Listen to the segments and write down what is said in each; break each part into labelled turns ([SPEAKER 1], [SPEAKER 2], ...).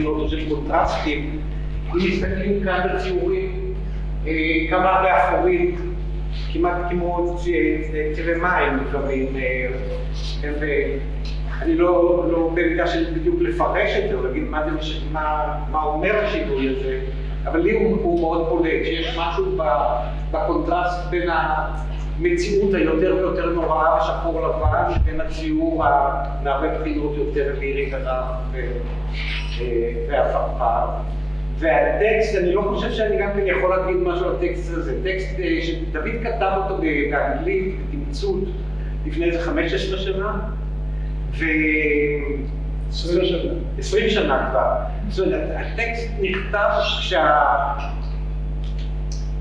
[SPEAKER 1] אותו של קונטרסטים, אם מסתכלים כאן בציורים, כמה הרבה אפורית, כמעט כמו צבעי מים לפעמים, אני לא במידה של בדיוק לפרש את זה, או להגיד מה אומר השינוי הזה, אבל לי הוא מאוד בולט, שיש משהו בקונטרסט בין המציאות היותר ויותר נוראה ושחור לבן, בין הציור מהרבה בחינות יותר לירי ורח והפרפר. והטקסט, אני לא חושב שאני גם כן יכול להגיד משהו על הטקסט הזה, טקסט שדוד כתב אותו באנגלית, בתמצות, לפני איזה 15 שנה, 20 שנה כבר. זאת אומרת, הטקסט נכתב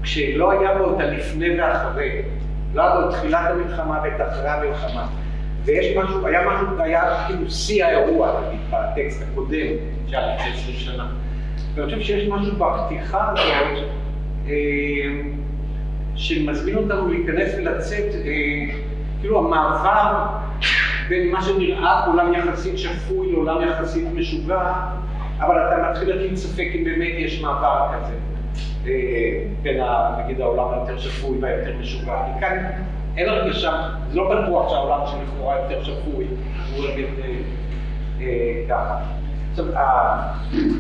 [SPEAKER 1] כשלא היה בו את הלפני ואחרי, לא היה בו את תחילת המלחמה ואת אחרי המלחמה. ויש משהו, היה כאילו שיא האירוע, בטקסט הקודם, שהיה לפני 20 שנה. ואני חושב שיש משהו בפתיחה הזאת, שמזמין אותנו להיכנס ולצאת, כאילו המעבר בין מה שנראה עולם יחסית שפוי לעולם יחסית משוגע, אבל אתה מתחיל להקים ספק אם באמת יש מעבר כזה בין נגיד העולם היותר שפוי והיותר משוגע. וכאן אין הרגשה, זה לא בטוח שהעולם שלכאורה יותר שפוי הוא באמת ככה. עכשיו,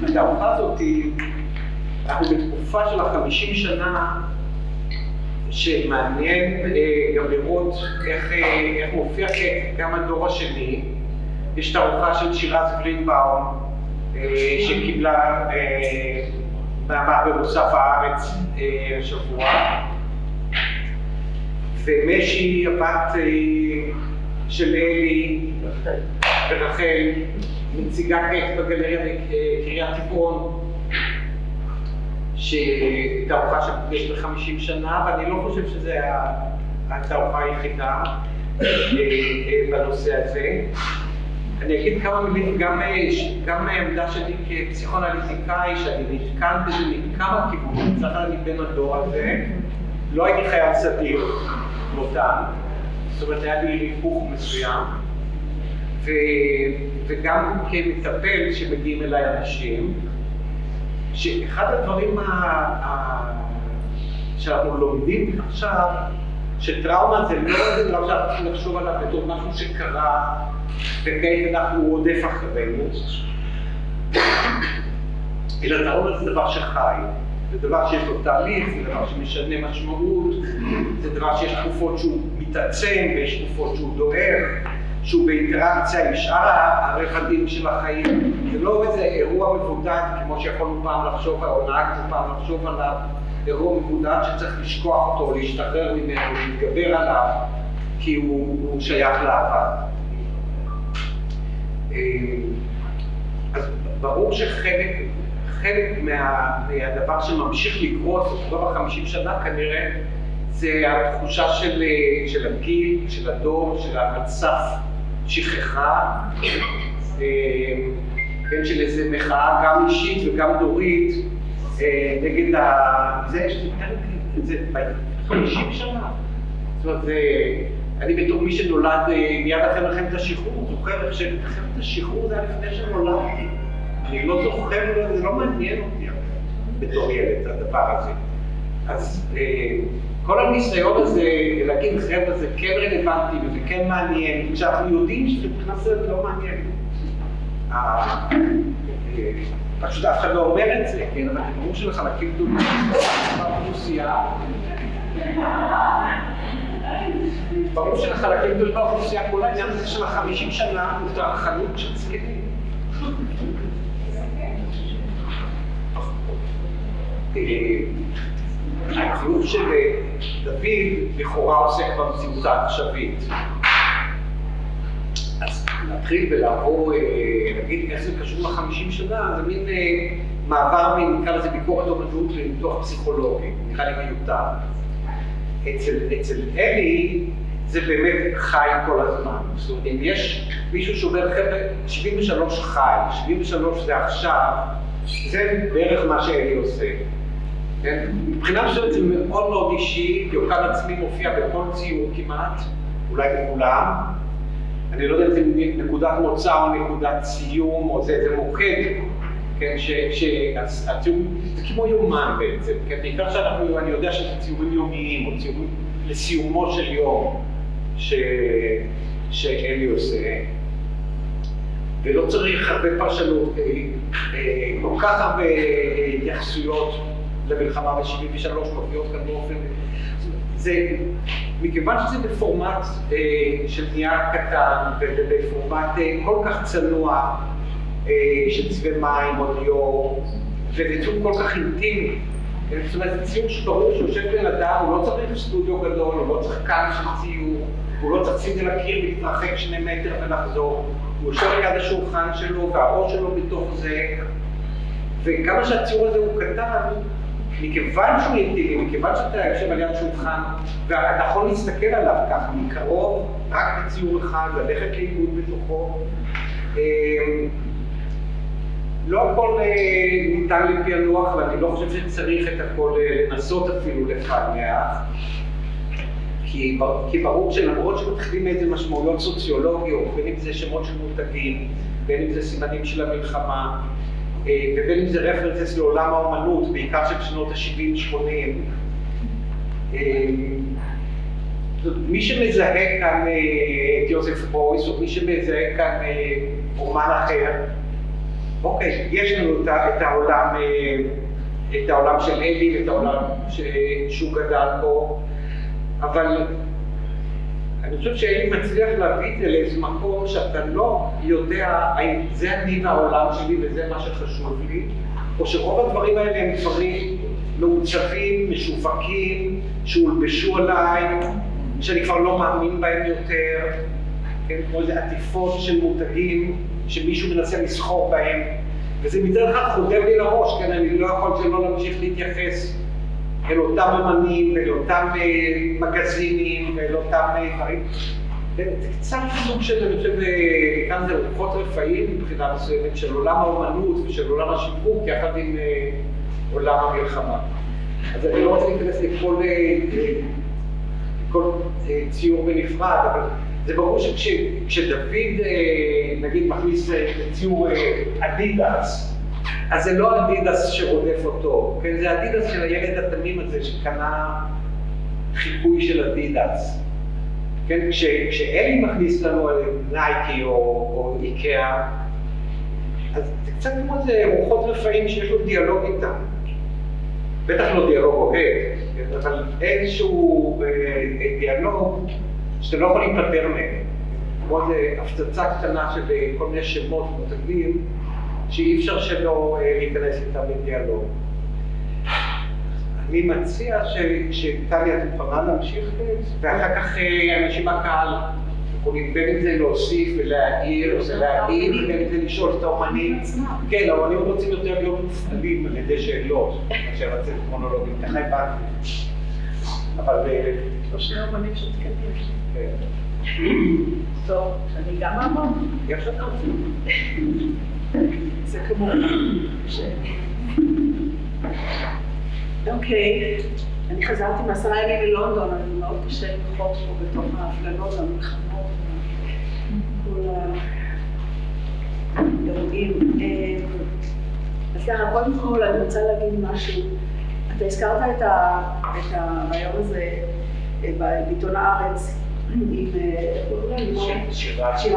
[SPEAKER 1] התערוכה הזאת, אנחנו בתקופה של 50 שנה שמעניין גם לראות איך מופיע גם הדור השני. יש תערוכה של שירז גרינבאום שקיבלה מאמר במוסף הארץ השבוע, ומשי הבת של אלי ורחל מציגה כעת בגלריה בקריית טבעון, שתערוכה שיש ב50 שנה, ואני לא חושב שזו התערוכה היחידה בנושא הזה. אני אגיד כמה מילים, גם מהעמדה שלי כפסיכואנליטיקאי, שאני נתקן בזה מכמה כיוונים, צריך להגיד בין הדור הזה, לא הייתי חייל סדיר כמותם, זאת אומרת היה לי ריכוך מסוים, וגם כמטפל שמגיעים אליי אנשים, שאחד הדברים שאנחנו לומדים עכשיו, שטראומה זה לא איזה דבר שאנחנו צריכים לחשוב עליו בתור משהו שקרה, וכעת אנחנו רודף אחרינו, אלא טראומה זה דבר שחי, זה דבר שיש לו תהליך, זה דבר שמשנה משמעות, זה דבר שיש תקופות שהוא מתעצם ויש תקופות שהוא דועך, שהוא באינטראקציה עם שאר הרבדים של החיים. זה לא איזה אירוע מבודד כמו שיכולנו פעם לחשוב, או נהגנו פעם לחשוב עליו, אירוע מבודד שצריך לשכוח אותו, להשתחרר ממנו, להתגבר עליו, כי הוא שייך לעבר. אז ברור שחלק מהדבר שממשיך לקרות, כבר ב50 שנה כנראה, זה התחושה של הגיל, של הדור, של המצב שכחה, של איזו מחאה גם אישית וגם דורית נגד זה, זה 50 שנה. זאת אומרת, אני בתור מי שנולד מיד אחרי מלחמת השחרור, זוכר איך שמלחמת השחרור זה היה לפני שנולדתי. אני לא זוכר, זה לא מעניין אותי בתור ילד, הדבר הזה. אז כל הניסיון הזה, להגיד חבר'ה, זה כן רלוונטי וזה כן מעניין, כשאנחנו יודעים שמבחינת זה לא מעניין. פשוט אף אחד לא אומר את זה, כן? אבל ברור שלחלקים גדולים באוכלוסייה, ברור שלחלקים גדולים באוכלוסייה, כל העניין הזה של 50 שנה הוא תרחנות של זקנים. הציור של דוד לכאורה עוסק במציאות העכשווית. אז להתחיל ולעבור, להגיד איך זה קשור ל50 שנה, זה מין מעבר נקרא לזה ביקורת אומנות לניתוח פסיכולוגי, נראה לי מיותר. אצל אלי זה באמת חי כל הזמן. זאת אומרת, אם יש מישהו שאומר, חבר'ה, 73 חי, 73 זה עכשיו, זה בערך מה שאלי עושה. מבחינה מסוימת זה מאוד מאוד אישי, יוקן עצמי מופיע בכל ציור כמעט, אולי בכולם. אני לא יודע אם זה נקודת מוצא או נקודת סיום, או זה מוקד, כן, שהציור, זה כמו יומן בעצם, כן, בעיקר שאנחנו, אני יודע שזה ציורים יומיים, או ציורים לסיומו של יום, שאלי עושה, ולא צריך הרבה פרשנות, כל כך הרבה התייחסויות למלחמה ב-73 מופיעות כאן באופן, זה, מכיוון שזה בפורמט של נייר קטן ובפורמט כל כך צנוע של צבעי מים או דיו, וזה ציור כל כך אינטימי, זאת אומרת, זה ציור שברור שיושב בן אדם, הוא לא צריך סטודיו גדול, הוא לא צריך קאן של ציור, הוא לא צריך לשים לקיר ולהתרחק 2 מטר ולחזור, הוא יושב ליד השולחן שלו והראש שלו בתוך זה, וכמה שהציור הזה הוא קטן, מכיוון שהוא אינטימי, מכיוון שאתה יושב על יד שולחן, ואתה יכול להסתכל עליו ככה מקרוב, רק בציור אחד, ללכת לאיבוד בתוכו. לא הכל ניתן לפענוח, ואני לא חושב שצריך את הכל לנסות אפילו לפענח. כי ברור שלמרות שמתחילים איזה משמעויות סוציולוגיות, בין אם זה שמות של מותגים, בין אם זה סימנים של המלחמה, ובין אם זה רפרנסס לעולם האומנות, בעיקר של שנות ה-70-80. מי שמזהה כאן את יוזף בויס, או מי שמזהה כאן אומן אחר, אוקיי, יש לנו את העולם של אלי, את העולם שהוא גדל בו, אבל אני חושב שאלי מצליח להביא את זה לאיזה מקום שאתה לא יודע האם זה אני והעולם שלי וזה מה שחשוב לי, או שרוב הדברים האלה הם דברים מעוצבים, משווקים, שהולבשו עליי, שאני כבר לא מאמין בהם יותר, כן? כמו איזה עטיפות של מותגים שמישהו מנסה לסחור בהם, וזה מצד אחד חודר לי לראש, כן? אני לא יכול שלא להמשיך להתייחס אל אותם אמנים ואל אותם מגזינים ואל אותם דברים. זה קצת סוג של, אני חושב, כאן זה רוחות רפאים מבחינה מסוימת של עולם האומנות ושל עולם השיווק יחד עם עולם המלחמה. אז אני לא רוצה להיכנס לכל ציור בנפרד, אבל זה ברור שכשדוד נגיד מכניס ציור אדידס, אז זה לא אדידס שרודף אותו, כן? זה אדידס של הילד התמים הזה שקנה חיקוי של אדידס. כן? כשאלי מכניס לנו נייקי או איקאה, אז זה קצת כמו איזה רוחות רפאים שיש לו דיאלוג איתם. בטח לא דיאלוג אוהד, אבל איזשהו דיאלוג שאתה לא יכול להיפטר מהם. כמו איזו הפצצה קטנה של כל מיני שמות מותגים, שאי אפשר שלא להיכנס איתם לדיאלוג. אני מציע שטליה תוכל להמשיך ואחר כך אנשים מהקהל יכולים בין אם זה להוסיף ולהעיר או להעיד ובין אם זה לשאול את האומנים. כן, האומנים רוצים יותר להיות מופעלים על ידי שאלות מאשר לצאת מונולוגים, ככה הבנתי. אבל
[SPEAKER 2] לא שני אומנים שתקנים. טוב, אני גם אמר.
[SPEAKER 1] יש לך רוצים.
[SPEAKER 2] זה כמו אוקיי, אני חזרתי מ10 ימים מלונדון, אני מאוד קשה לחוץ פה בתוך ההפגנות, המלחמות, כל האירועים. אז ככה, קודם כל אני רוצה להגיד משהו. אתה הזכרת את הרעיון הזה בעיתון הארץ עם שירז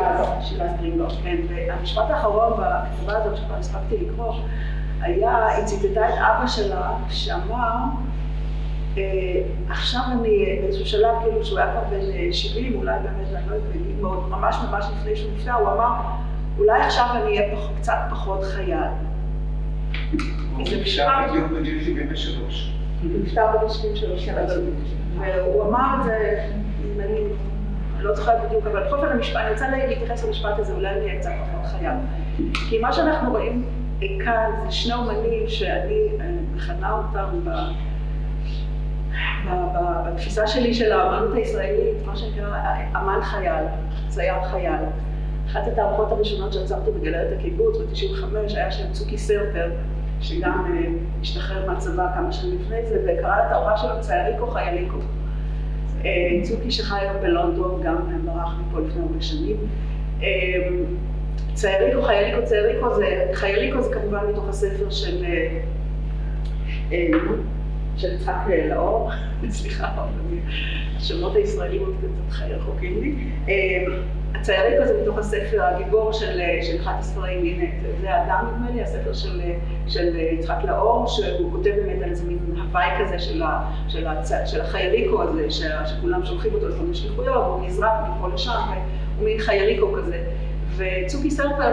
[SPEAKER 2] גרינבלום, כן, והמשפט האחרון בכתבה הזאת שכבר הספקתי לקרוא, היא ציטטה את אבא שלה שאמר, עכשיו אני באיזשהו שלב, כאילו שהוא היה כבר בן 70, אולי באמת, אני לא יודעת, ממש לפני שהוא נפטר, הוא אמר, אולי עכשיו אני אהיה קצת פחות חייל.
[SPEAKER 1] זה נפטר בדיוק בגיל 73.
[SPEAKER 2] הוא נפטר בגיל 73, והוא אמר את זה, אני לא זוכרת בדיוק, אבל בכל פעם אני רוצה להתייחס למשפט הזה, אולי אני אהיה קצת פחות חייל. כי מה שאנחנו רואים כאן זה שני אומנים שאני מכנה אותם בתפיסה שלי של האמנות הישראלית, מה שנקרא אמן חייל, צייר חייל. אחת התערוכות הראשונות שעצרתי בגלריית הקיבוץ ב-95 היה שם צוקי סרפר, שגם השתחרר מהצבא כמה שנים לפני זה, וקרא לתערוכה שלו ציוריקו חייליקו. צוקי שחי היום בלונדון, גם ברח מפה לפני הרבה שנים. צייליקו, חייליקו זה כמובן מתוך הספר של יצחק לאור, סליחה, השמות הישראלים עוד קצת רחוקים לי. הצייליקו זה מתוך הספר הגיבור של אחד הספרים, הנה, זה האדם נדמה לי, הספר של יצחק לאור, שהוא כותב באמת על איזה מין הוואי כזה של החייליקו הזה, שכולם שולחים אותו לכל מיני שליחויות, הוא נזרק מפה לשם, הוא מין חייליקו כזה. וצוקי סרפר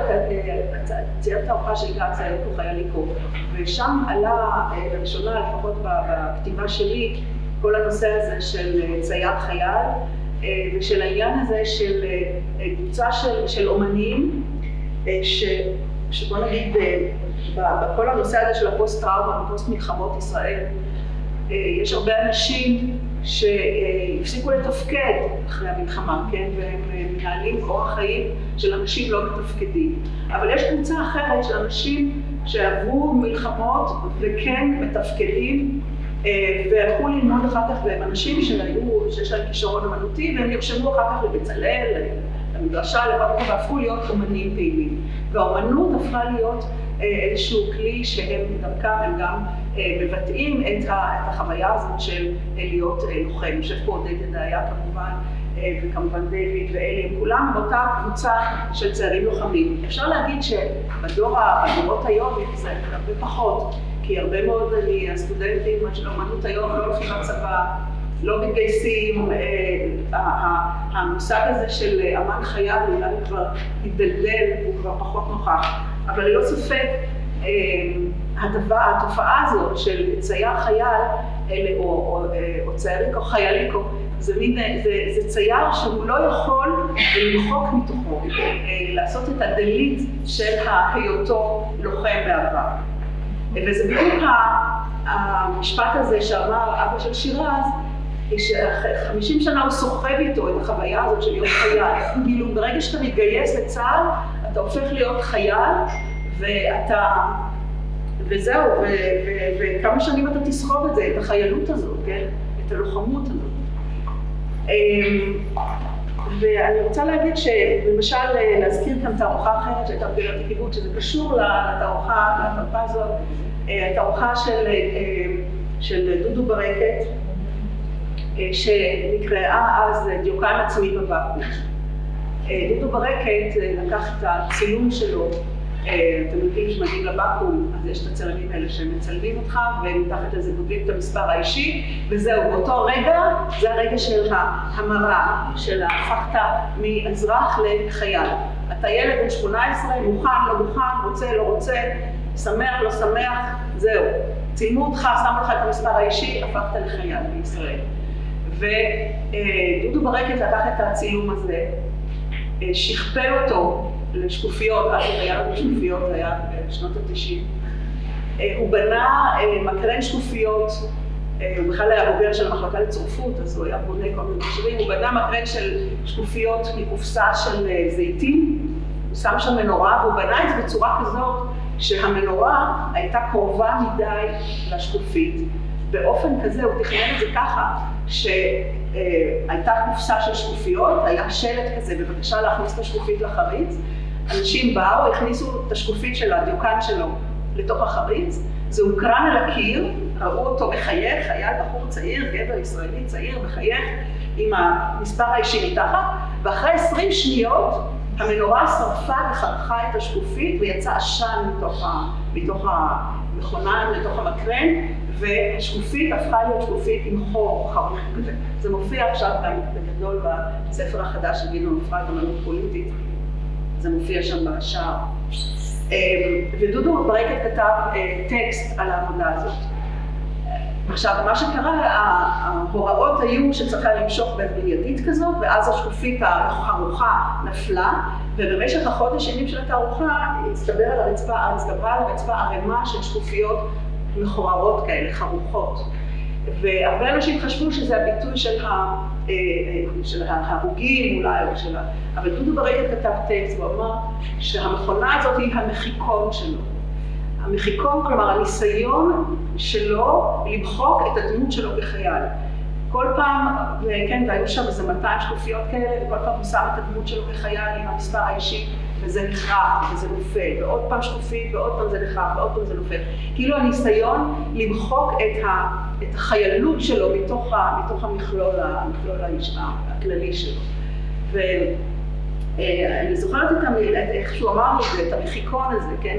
[SPEAKER 2] צייר את האורחה של גן צייליקו חייליקו, ושם עלה לראשונה, לפחות בכתיבה שלי, כל הנושא הזה של צייר חייל, ושל העניין הזה של קבוצה של אומנים, שבוא נגיד, בכל הנושא הזה של הפוסט-טראומה ופוסט מלחמות ישראל, יש הרבה אנשים שהפסיקו לתפקד אחרי המלחמה, כן? והם מנהלים אורח חיים של אנשים לא מתפקדים. אבל יש קבוצה אחרת של אנשים שעברו מלחמות וכן מתפקדים, והלכו ללמוד אחר כך, והם אנשים שיש להם כישרון אמנותי, והם נרשמו אחר כך לבצלאל, למדרשה, והפכו להיות אומנים פעילים. והאומנות הפכה להיות איזשהו כלי שהם דרכם, הם גם מבטאים את החוויה הזאת של להיות לוחם. יושב פה עודד ידעיה כמובן, וכמובן דיוויד ואלי, הם כולם באותה קבוצה של צעירים לוחמים. אפשר להגיד שבדורות היום זה הרבה פחות, כי הרבה מאוד הסטודנטים של האמנות היום לא הולכים לצבא, לא מתגייסים, המושג הזה של אמן חייל אולי כבר התדלדל, הוא כבר פחות נוכח. אבל ללא ספק, התופעה הזאת של צייר חייל, או צייר חייליקו, זה צייר שהוא לא יכול למחוק מתוכו, לעשות את הדלית של היותו לוחם בעבר. וזה בדיוק המשפט הזה שאמר אבא של שירז, ש50 שנה הוא סוחב איתו את החוויה הזאת של להיות חייל. כאילו ברגע שאתה מתגייס לצה"ל, אתה הופך להיות חייל, וזהו, וכמה שנים אתה תסחוב את זה, את החיילות הזאת, כן? את הלוחמות הזאת. ואני רוצה להגיד שלמשל להזכיר כאן תערוכה אחרת שהייתה בגלל הקיבוץ, שזה קשור לתערוכה הזאת, התערוכה של דודו ברקת, שנקראה אז דיוקן עצמי בבקו"ם. דודו ברקת לקח את הצילום שלו, אתם יודעים שמגיעים לבקו"ם, אז יש את הצלמים האלה שמצלמים אותך, ומתחת לזה כותבים את המספר האישי, וזהו, באותו רגע, זה הרגע של ההמרה, של הפכת מאזרח לחייל. אתה ילד בן 18, מוכן, לא מוכן, רוצה, לא רוצה, שמח, לא שמח, זהו. צילמו אותך, שמו לך את המספר האישי, הפכת לחייל בישראל. ודודו ברקת לקח את הצילום הזה, שכפל אותו לשקופיות, אז היה לנו שקופיות, זה היה בשנות ה-90. הוא בנה מקרן שקופיות, הוא בכלל היה בוגר של המחלקה לצורפות, אז הוא היה בונה כל מיני מכשירים, הוא בנה מקרן של שקופיות מקופסה של זיתים, הוא שם שם מנורה, והוא בנה את זה בצורה כזאת שהמנורה הייתה קרובה מדי לשקופית. באופן כזה הוא תכנן את זה ככה, שהייתה קופסה של שקופיות, היה שלט כזה, בבקשה להכניס את השקופית לחריץ. אנשים באו, הכניסו את השקופית של הדיוקן שלו לתוך החריץ, זה הוקרן על הקיר, ראו אותו מחייך, היה בחור צעיר, גבר ישראלי צעיר, מחייך עם המספר האישי מתחת, ואחרי 20 שניות המנורה שרפה וחרכה את השקופית ויצא עשן מתוך המכונה, לתוך המקרן, והשקופית הפכה להיות שקופית עם חור חרוך כזה. זה מופיע עכשיו גם בגדול בספר החדש של גדעון אפרת, אמנות פוליטית. זה מופיע שם בשער. ודודו ברקת כתב טקסט על העבודה הזאת. עכשיו, מה שקרה, ההוראות היו שצריכה למשוך במיידית כזאת, ואז השקופית החרוכה נפלה, ובמשך החודש ימים של התערוכה הצטברה על הרצפה ערימה של שקופיות מכוערות כאלה, חרוכות. והרבה אנשים חשבו שזה הביטוי של ההרוגים אולי, אבל דודו ברקת כתב טקסט, הוא אמר שהמכונה הזאת היא המחיקון שלו. המחיקון, כלומר הניסיון שלו למחוק את הדמות שלו כחייל. כל פעם, כן, והיו שם איזה 200 שקופיות כאלה, וכל פעם הוא שם את הדמות שלו כחייל עם המספר האישי, וזה נחרח, וזה נופל, ועוד פעם שקופית, ועוד פעם זה נחרח, ועוד פעם זה נופל. כאילו הניסיון למחוק את החיילות שלו מתוך המכלול הכללי שלו. ואני זוכרת איך שהוא אמר לי, את המחיקון הזה, כן?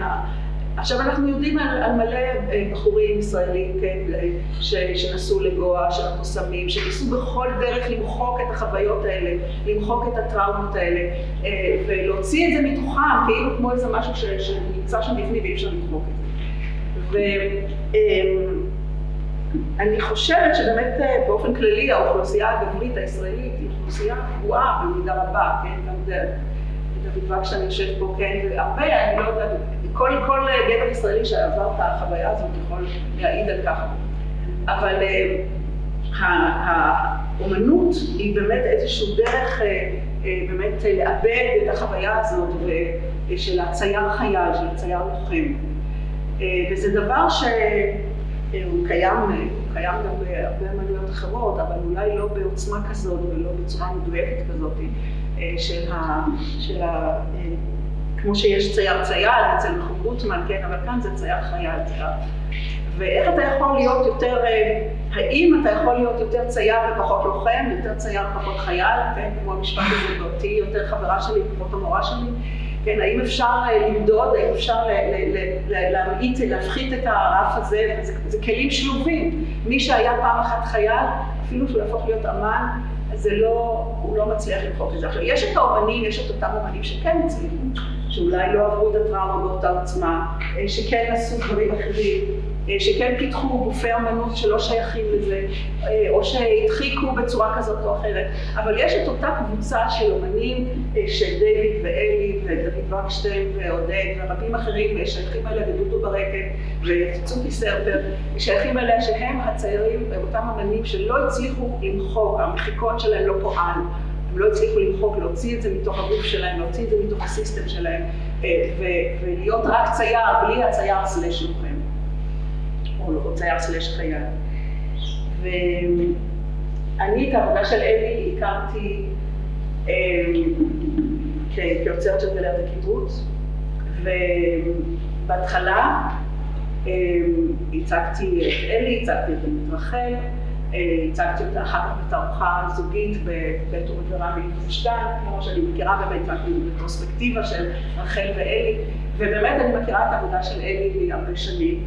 [SPEAKER 2] עכשיו אנחנו יודעים על מלא בחורים ישראלים, כן, שנסעו לגוע, של הקוסמים, שניסו בכל דרך למחוק את החוויות האלה, למחוק את הטראומות האלה, ולהוציא את זה מתוכם, כאילו כמו איזה משהו שנמצא שם בפנים ואי אפשר למחוק את זה. ואני חושבת שבאמת באופן כללי האוכלוסייה הגברית הישראלית היא אוכלוסייה קבועה במידה רבה, כן, גם דוד וקשטיין יושב פה, כן, והרבה, אני לא יודעת, כל גבר ישראלי שעבר את החוויה הזאת יכול להעיד על כך. אבל האומנות היא באמת איזשהו דרך באמת לאבד את החוויה הזאת של הצייר חייל, של הצייר לוחם. וזה דבר שהוא קיים גם בהרבה אמנויות אחרות, אבל אולי לא בעוצמה כזאת ולא בצורה מדויקת כזאת כמו שיש צייר אצל נחום גוטמן, כן, אבל כאן זה צייר חייל, ואיך אתה יכול להיות יותר, האם אתה יכול להיות יותר צייר ופחות לוחם, יותר צייר ופחות חייל, כן, כמו המשפט הזה באותי, יותר חברה שלי ופחות המורה שלי, כן, האם אפשר למדוד, האם אפשר להפחית את הרף הזה, זה כלים שלובים. מי שהיה פעם אחת חייל, אפילו שהוא יהפוך להיות אמן, הוא לא מצליח למחוק את זה. עכשיו, יש את האומנים, יש את אותם אומנים שכן מצליחו, שאולי לא עברו את הטראומה באותה עוצמה, שכן עשו דברים אחרים, שכן פיתחו גופי אמנות שלא שייכים לזה, או שהדחיקו בצורה כזאת או אחרת. אבל יש את אותה קבוצה של אומנים, שדייוויד ואלי ודוד וקשטיין ועודד ורבים אחרים שייכים אליה, ודודו ברקת וצוקי סרפר, שייכים אליה שהם הציירים, אותם אמנים שלא הצליחו למחוק, המחיקון שלהם לא פועל. הם לא הצליחו למחוק, להוציא את זה מתוך הגוף שלהם, להוציא את זה מתוך הסיסטם שלהם, ולהיות רק צייר, בלי הצייר סלש לוחם, או צייר סלש חייל. ואני את העבודה של אלי הכרתי כיוצרת של גלריית הקיבוץ, ובהתחלה הצגתי את אלי, הצגתי את רחל, הצגתי אותה אחר כך בתערוכה זוגית בבית אורי ורמי גושדן, כמו שאני מכירה באמת, הצגתי בפרספקטיבה של רחל ואלי, ובאמת אני מכירה את העבודה של אלי מהרבה שנים,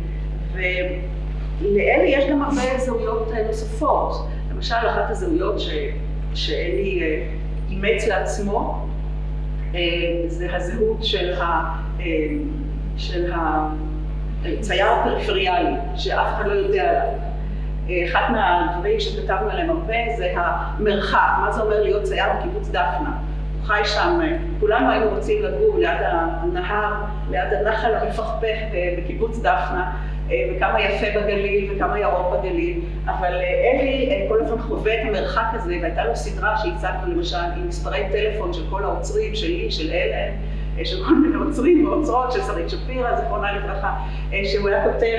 [SPEAKER 2] ולאלי יש גם הרבה זהויות נוספות. למשל, אחת הזהויות שאלי אימץ לעצמו, זה הזהות של הצייר הפריפריאלי, שאף אחד לא יודע עליו. אחד מהדברים שכתבנו עליהם הרבה זה המרחק, מה זה אומר להיות צייר בקיבוץ דפנה. הוא חי שם, כולנו היינו רוצים לגור ליד הנהר, ליד הנחל המפכפך בקיבוץ דפנה, וכמה יפה בגליל וכמה ירוק בגליל, אבל אלי כל הזמן חווה את המרחק הזה, והייתה לו סדרה שהצגנו למשל עם מספרי טלפון של כל האוצרים, שלי, של אלן, של כל מיני אוצרים ואוצרות, של שרית שפירא, זכרונה לברכה, שהוא היה כותב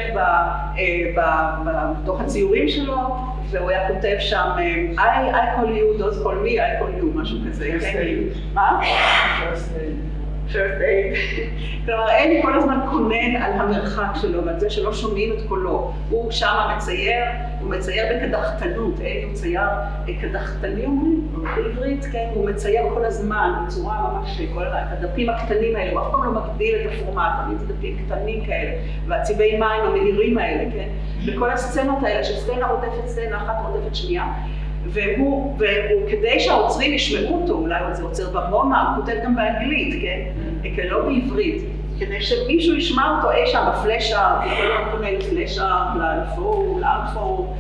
[SPEAKER 2] בתוך הציורים שלו, והוא היה כותב שם, I call you, don't call me, I call you, משהו כזה. First aid. מה? First aid. כלומר, אלי כל הזמן קונן על המרחק שלו, ועל זה שלא שומעים את קולו. הוא שם מצייר, הוא מצייר בקדחתנות, אלי הוא צייר קדחתני, בעברית, כן? הוא מצייר כל הזמן, בצורה ממש, כל הדפים הקטנים האלה, הוא אף פעם לא מגדיל את הפורמט, תמיד זה דפים קטנים כאלה, והצבעי מים המהירים האלה, כן? וכל הסצנות האלה, שסצנה רודפת סצנה, אחת רודפת שנייה, והוא כדי שהעוצרים ישמעו אותו, אולי זה עוצר במומה, הוא כותב גם באנגלית, כן? לא בעברית, כדי שמישהו ישמע אותו אי שם בפלאשה, וכל הזמן קונה לפלאשה, לאלפור, לאלפור,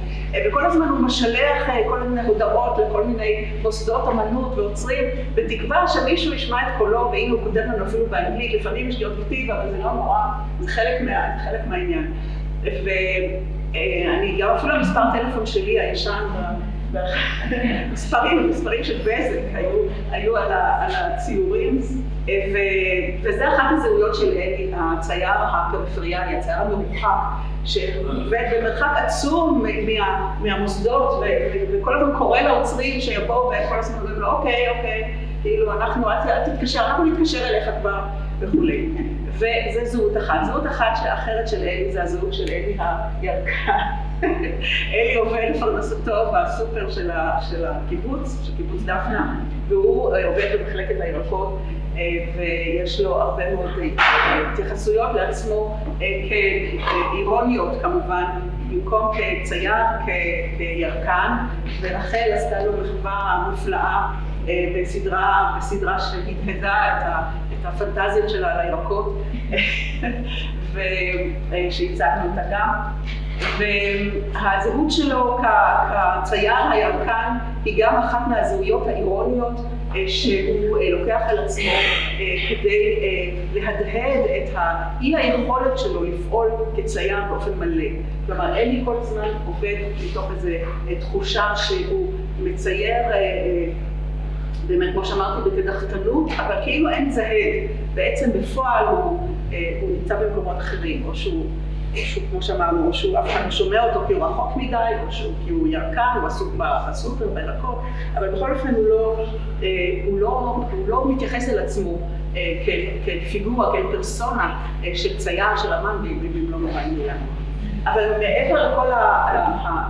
[SPEAKER 2] וכל הזמן הוא משלח כל מיני הודעות לכל מיני מוסדות אמנות ועוצרים, בתקווה שמישהו ישמע את קולו, והנה הוא כותב לנו אפילו באנגלית, לפעמים יש לי עוד כתיב, אבל זה לא נורא, זה חלק מהעניין. ואני גם אפילו המספר טלפון שלי הישן, מספרים של בזק היו על הציורים, וזה אחת הזהויות של אלי, הצייר הפריפריאלי, הצייר המרוחק, שעובד במרחק עצום מהמוסדות, וכל הזמן קורא לעוצרים שיבואו וכל הזמן אומרים לו, אוקיי, כאילו אל תתקשר, אנחנו נתקשר אליך כבר וכולי. וזה זהות אחת. זהות אחרת של אלי זה הזהות של אלי הירקן. אלי עובד לפרנסתו בסופר של הקיבוץ, של קיבוץ דפנה, והוא עובד במחלקת הירקות, ויש לו הרבה מאוד התייחסויות לעצמו כאירוניות כמובן, במקום כצייר, כירקן, ורחל עשתה לו מחווה מופלאה בסדרה שהתהדה את הפנטזיות שלה על הירקות, ושהצגנו אותה גם. והזהות שלו כצייר הירקן היא גם אחת מהזהויות האירוניות שהוא לוקח על עצמו כדי להדהד את האי היכולת שלו לפעול כצייר באופן מלא. כלומר, אלי כל הזמן עובד מתוך איזו תחושה שהוא מצייר באמת, כמו שאמרתי, בקדחתנות, אבל כאילו אין זהד. בעצם בפועל הוא נמצא במקומות אחרים, או שהוא, כמו שאמרנו, או שהוא אף אחד לא שומע אותו כי הוא רחוק מדי, או כי הוא ירקן, הוא עסוק בסופר, בירקות, אבל בכל אופן הוא לא מתייחס אל עצמו כפיגורה, כפרסונה של צייר, של אמן, במלוא מובן מילה. אבל מעבר לכל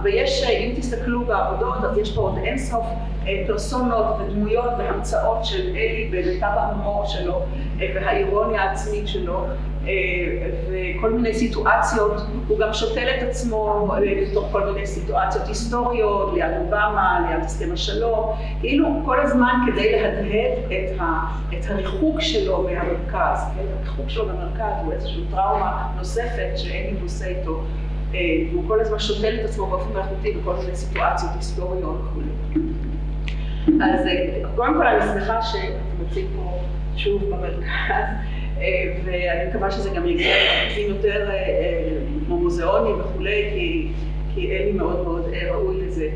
[SPEAKER 2] ויש, אם תסתכלו בעבודות, אז יש פה עוד אינסוף פרסונות ודמויות והמצאות של אלי במיטב ההומור שלו והאירוניה העצמית שלו, וכל מיני סיטואציות, הוא גם שותל את עצמו בתוך כל מיני סיטואציות היסטוריות, ליד אובמה, ליד הסכם השלום, כאילו כל הזמן כדי להדהד את הריחוק שלו מהמרכז. הריחוק שלו במרכז הוא איזושהי טראומה נוספת שאלי נושא איתו, והוא כל הזמן שותל את עצמו באופן מלאכותי בכל מיני סיטואציות היסטוריות וכו'. אז קודם כל אני שמחה שאתם מוצאים פה שוב במרכז, ואני מקווה שזה גם יגיע לפרטים יותר כמו מוזיאונים וכולי, כי אלי מאוד מאוד ראוי לזה.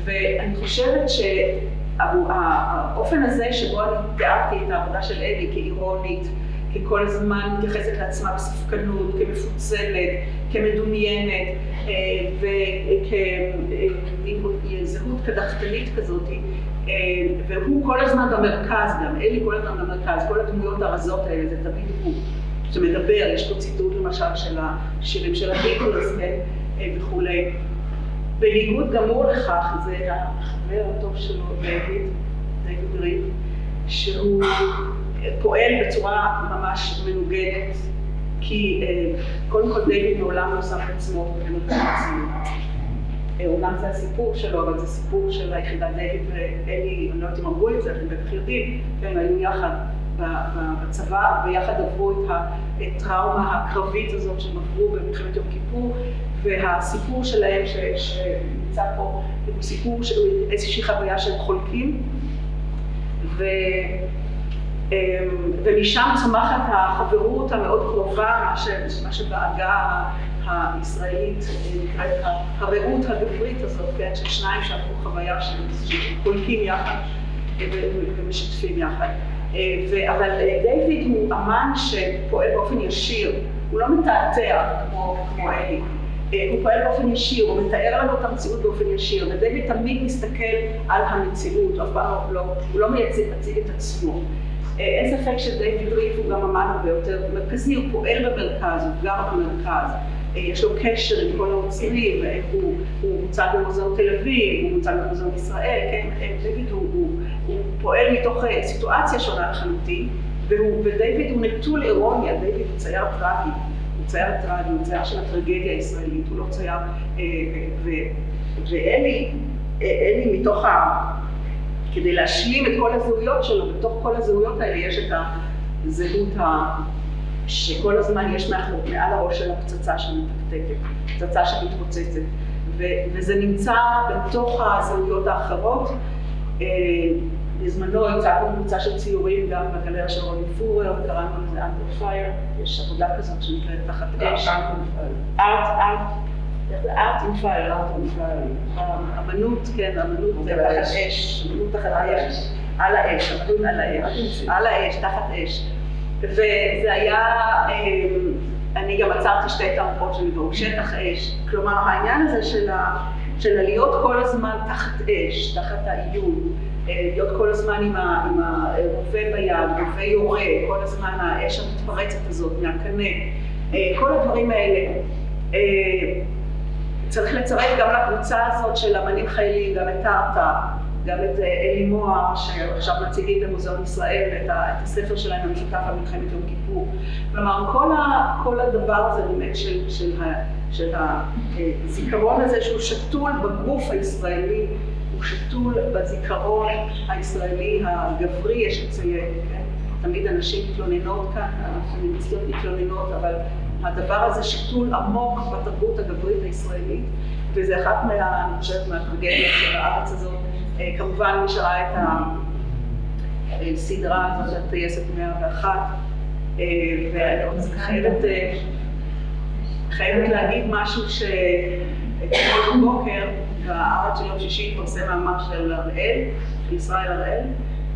[SPEAKER 2] ואני חושבת שהאופן הזה שבו אני תיארתי את העבודה של אלי כאירונית, ככל הזמן מתייחסת לעצמה בספקנות, כמפוצלת, כמדומיינת, וכזהות קדחתנית כזאת, והוא כל הזמן במרכז גם, אלי כל הזמן במרכז, כל הדמויות הרזות האלה, זה תמיד הוא שמדבר, יש פה ציטוט למשל של השירים של הביטלס וכולי. בניגוד גמור לכך, זה החבר הטוב שלו, דיוויד ריב, שהוא פועל בצורה ממש מנוגדת, כי קודם כל דיוויד מעולם לא שם את עצמו במרכז הציון. אומנם זה הסיפור שלו, אבל זה סיפור של היחידה דיוויד ואלי, אני לא יודעת אם אמרו את זה, אתם בטח יודעים, הם היו יחד בצבא, ויחד עברו את הטראומה הקרבית הזאת שהם עברו במלחמת יום כיפור, והסיפור שלהם שנמצא פה הוא סיפור של איזושהי חוויה שהם חולקים, ומשם צומחת החברות המאוד קרובה, מה שבעגה הישראלית נקראת הרעות הגברית הזאת, כן, של שניים שעברו חוויה שחולקים יחד ומשתפים יחד. אבל דיוויד הוא אמן שפועל באופן ישיר, הוא לא מתעתע כמו אלי, הוא פועל באופן ישיר, הוא מתאר לנו את המציאות באופן ישיר, ודיוויד תמיד מסתכל על המציאות, אף פעם הוא לא מציג את עצמו. אין ספק שדיוויד ריב הוא גם אמן הרבה יותר מרכזי, הוא פועל במרכז, הוא גר במרכז, יש לו קשר עם כל העוצרים, הוא מוצג במוזיאון תל אביב, הוא מוצג במוזיאון ישראל, כן, דיוויד הוא פועל מתוך סיטואציה שונה לחלוטין, ודיוויד הוא נטול אירוניה, דיוויד הוא צייר טרגי, הוא צייר של הטרגדיה הישראלית, הוא לא צייר, ואלי מתוך כדי להשלים את כל הזהויות שלו, בתוך כל הזהויות האלה יש את הזהות שכל הזמן יש מעל הראש של הפצצה שמתקתקת, פצצה שמתפוצצת, וזה נמצא בתוך הזהויות האחרות. בזמנו הצגנו קבוצה של ציורים גם בגלריה של רוני פורר, וקראנו לזה Under Fire, יש עבודה כזאת שנקראת תחת אש. Art in Fire, אמנות, כן, אמנות תחת אש, אמנות תחת אש, על האש, אמנות על האש, תחת אש. וזה היה, אני גם עצרתי שתי תערוכות שנקראו שטח אש, כלומר העניין הזה של להיות כל הזמן תחת אש, תחת האיום, להיות כל הזמן עם הרובה ביד, רובה יורה, כל הזמן האש המתפרצת הזאת מהקנה, כל הדברים האלה. צריך לצרף גם לקבוצה הזאת של אמנים חיילים, גם את טרטה, גם את אלי מוהר, שעכשיו מציגים במוזיאון ישראל את הספר שלהם המשותף על מלחמת יום כיפור. כלומר, כל הדבר הזה באמת של הזיכרון הזה שהוא שתול בגוף הישראלי, הוא שתול בזיכרון הישראלי הגברי, יש לציין, כן? תמיד אנשים מתלוננות כאן, הפמיניסטיות מתלוננות, אבל הדבר הזה שתול עמוק בתרבות הגברית הישראלית, וזה אחת אני חושבת מהטרגדיות של הארץ הזאת. כמובן מי שראה את הסדרה הזאת, הטייסת 101, ואני חייבת להגיד משהו שאתמול בבוקר, בארץ של יום שישי התפרסם מאמר של הראל, ישראל הראל,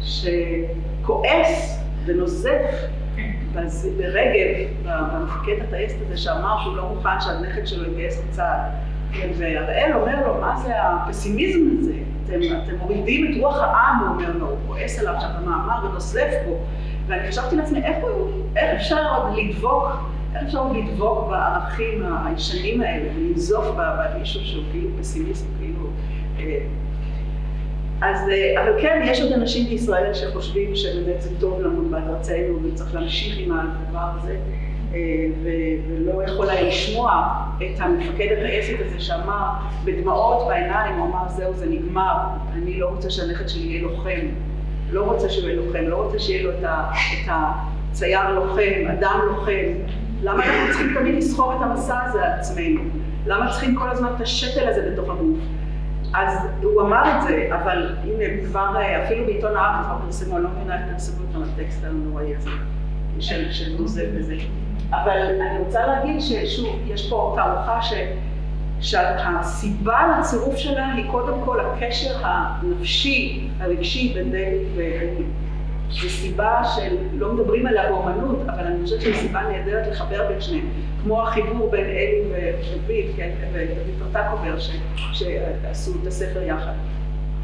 [SPEAKER 2] שכועס ונוזף ברגב, במפקד הטייסת הזה שאמר שהוא לא מוכן שהנכד שלו יתגייס לצה"ל. והראל אומר לו, מה זה הפסימיזם הזה? אתם מורידים את רוח העם, הוא אומר לו, הוא כועס עליו עכשיו במאמר ונוזף בו. ואני חשבתי לעצמי, איך אפשר עוד לדבוק בערכים הישנים האלה, ולנזוף במישהו שהוא כאילו פסימיסט, כאילו... אבל כן, יש עוד אנשים בישראל שחושבים שבאמת זה טוב לנו בארצנו וצריך להמשיך עם הדבר הזה, ולא יכול היה לשמוע את המפקד הטייסת הזה שאמר בדמעות בעיניים, הוא אמר זהו, זה נגמר, אני לא רוצה שהנכד שלי יהיה לוחם, לא רוצה שהוא יהיה לוחם, לא רוצה שיהיה לו את הצייר לוחם, אדם לוחם. למה אנחנו צריכים תמיד לסחור את המסע הזה על עצמנו? למה צריכים כל הזמן את השתל הזה בתוך הגוף? אז הוא אמר את זה, אבל הנה כבר אפילו בעיתון הארץ כבר פרסמו, אני לא מבינה איך פרסמו את הטקסט הנוראי הזה של נוזף בזה. אבל אני רוצה להגיד ששוב, יש פה תערוכה שהסיבה לצירוף שלה היא קודם כל הקשר הנפשי, הרגשי בין דייוויד ואלי. זו סיבה שלא מדברים עליה באומנות, אבל אני חושבת שהיא סיבה נהדרת לחבר בין שניהם. כמו החיבור בין אלי ודוד, כן, ודוד טרטקובר, שעשו את הספר יחד.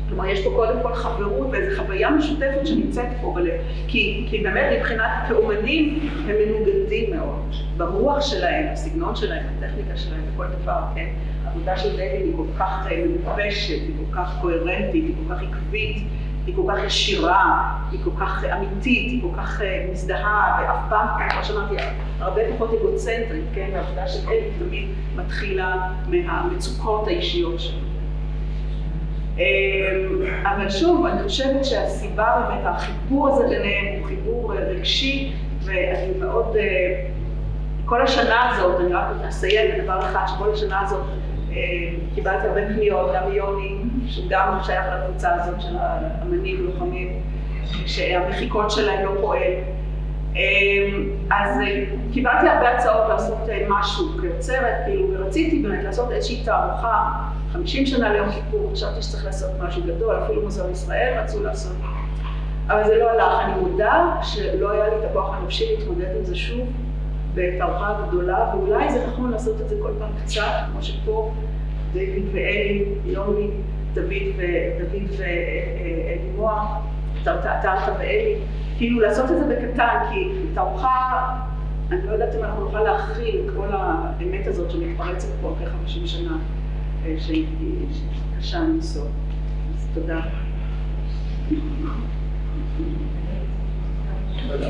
[SPEAKER 2] כלומר, יש פה קודם כל חברות ואיזו חוויה משותפת שנמצאת פה בלב. כי באמת מבחינת כאומנים הם מנוגדים מאוד. ברוח שלהם, הסגנון שלהם, הטכניקה שלהם וכל דבר, כן? העבודה של דייוויד היא כל כך מגובשת, היא כל כך קוהרנטית, היא כל כך עקבית, היא כל כך ישירה, היא כל כך אמיתית, היא כל כך מזדהה, ואף פעם, כמו שאמרתי, הרבה פחות אגוצנטרית, כן? העבודה של אלי תמיד מתחילה מהמצוקות האישיות שלו. אבל שוב, אני חושבת שהסיבה באמת, החיבור הזה ביניהם הוא חיבור רגשי, ואני מאוד, כל השנה הזאת, אני רק אסיים בדבר אחד, שכל השנה הזאת קיבלתי הרבה פניות, גם מיוני, שגם שייך לקבוצה הזאת של האמנים לוחמים, שהמחיקות שלהם לא פועל. אז קיבלתי הרבה הצעות לעשות משהו כיוצרת, כאילו, ורציתי באמת לעשות איזושהי תערוכה, 50 שנה ליום כיפור, חשבתי שצריך לעשות משהו גדול, אפילו מוזיאון ישראל רצו לעשות. אבל זה לא הלך, אני מודה שלא היה לי את הכוח הנפשי להתמודד עם זה שוב, בתערוכה גדולה, ואולי זה נכון לעשות את זה כל פעם קצת, כמו שפה, דייוויד ואלי, יוני, דוד ואלי מוהר, טרטה ואלי, כאילו לעשות את זה בקטן, כי תערוכה, אני לא יודעת אם אנחנו נוכל להכיל את כל האמת הזאת שמתפרצת פה אחרי 50 שנה, שהיא קשה לנסוע. אז תודה.
[SPEAKER 1] תודה.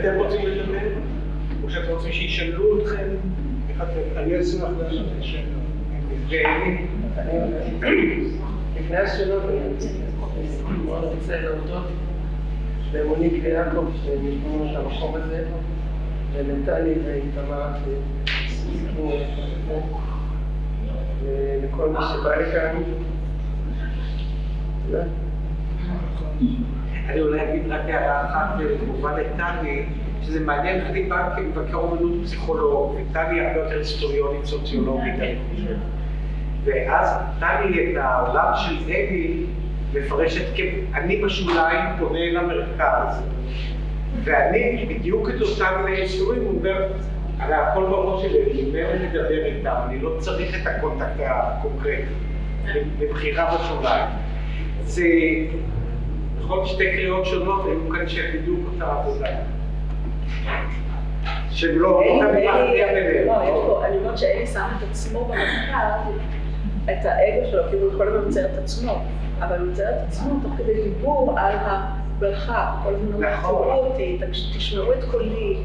[SPEAKER 1] אתם רוצים לדבר? או שאתם רוצים שישאלו אתכם? אני אשמח לעשות את השאלות.
[SPEAKER 3] לפני השאלות אני רוצה להודות למוניק ויעקב שנתנו את המקום הזה, ולטלי ואיתמר שסיכמו ולכל מי שבא לכאן. תודה.
[SPEAKER 1] אני אולי אגיד רק הערה אחת וכמובן לטלי, שזה מעניין, אני בא כמבקר אומנות פסיכולוג, וטלי הרבה יותר היסטוריונית סוציולוגית, אני חושב. ואז טלי את העולם של אלי מפרשת אני בשוליים פונה למרכז. ואני בדיוק את אותם שיעורים אומר, הרי הכל בראש שלי, אני אומר לדבר איתם, אני לא צריך את הקונטקט הקונקרטי. לבחירה בשוליים. זה בכל שתי קריאות שונות, היו כאן שבדיוק אותה עבודה. שלא חייבים להכריע ביניהם.
[SPEAKER 2] לא, יש פה, אני אומרת שאלי שם את עצמו במרכז, את האגו שלו, כאילו הוא כל הזמן מצייר את עצמו, אבל הוא מצייר את עצמו תוך כדי דיבור על המרחב, כל הזמן תראו אותי, תשמעו את קולי,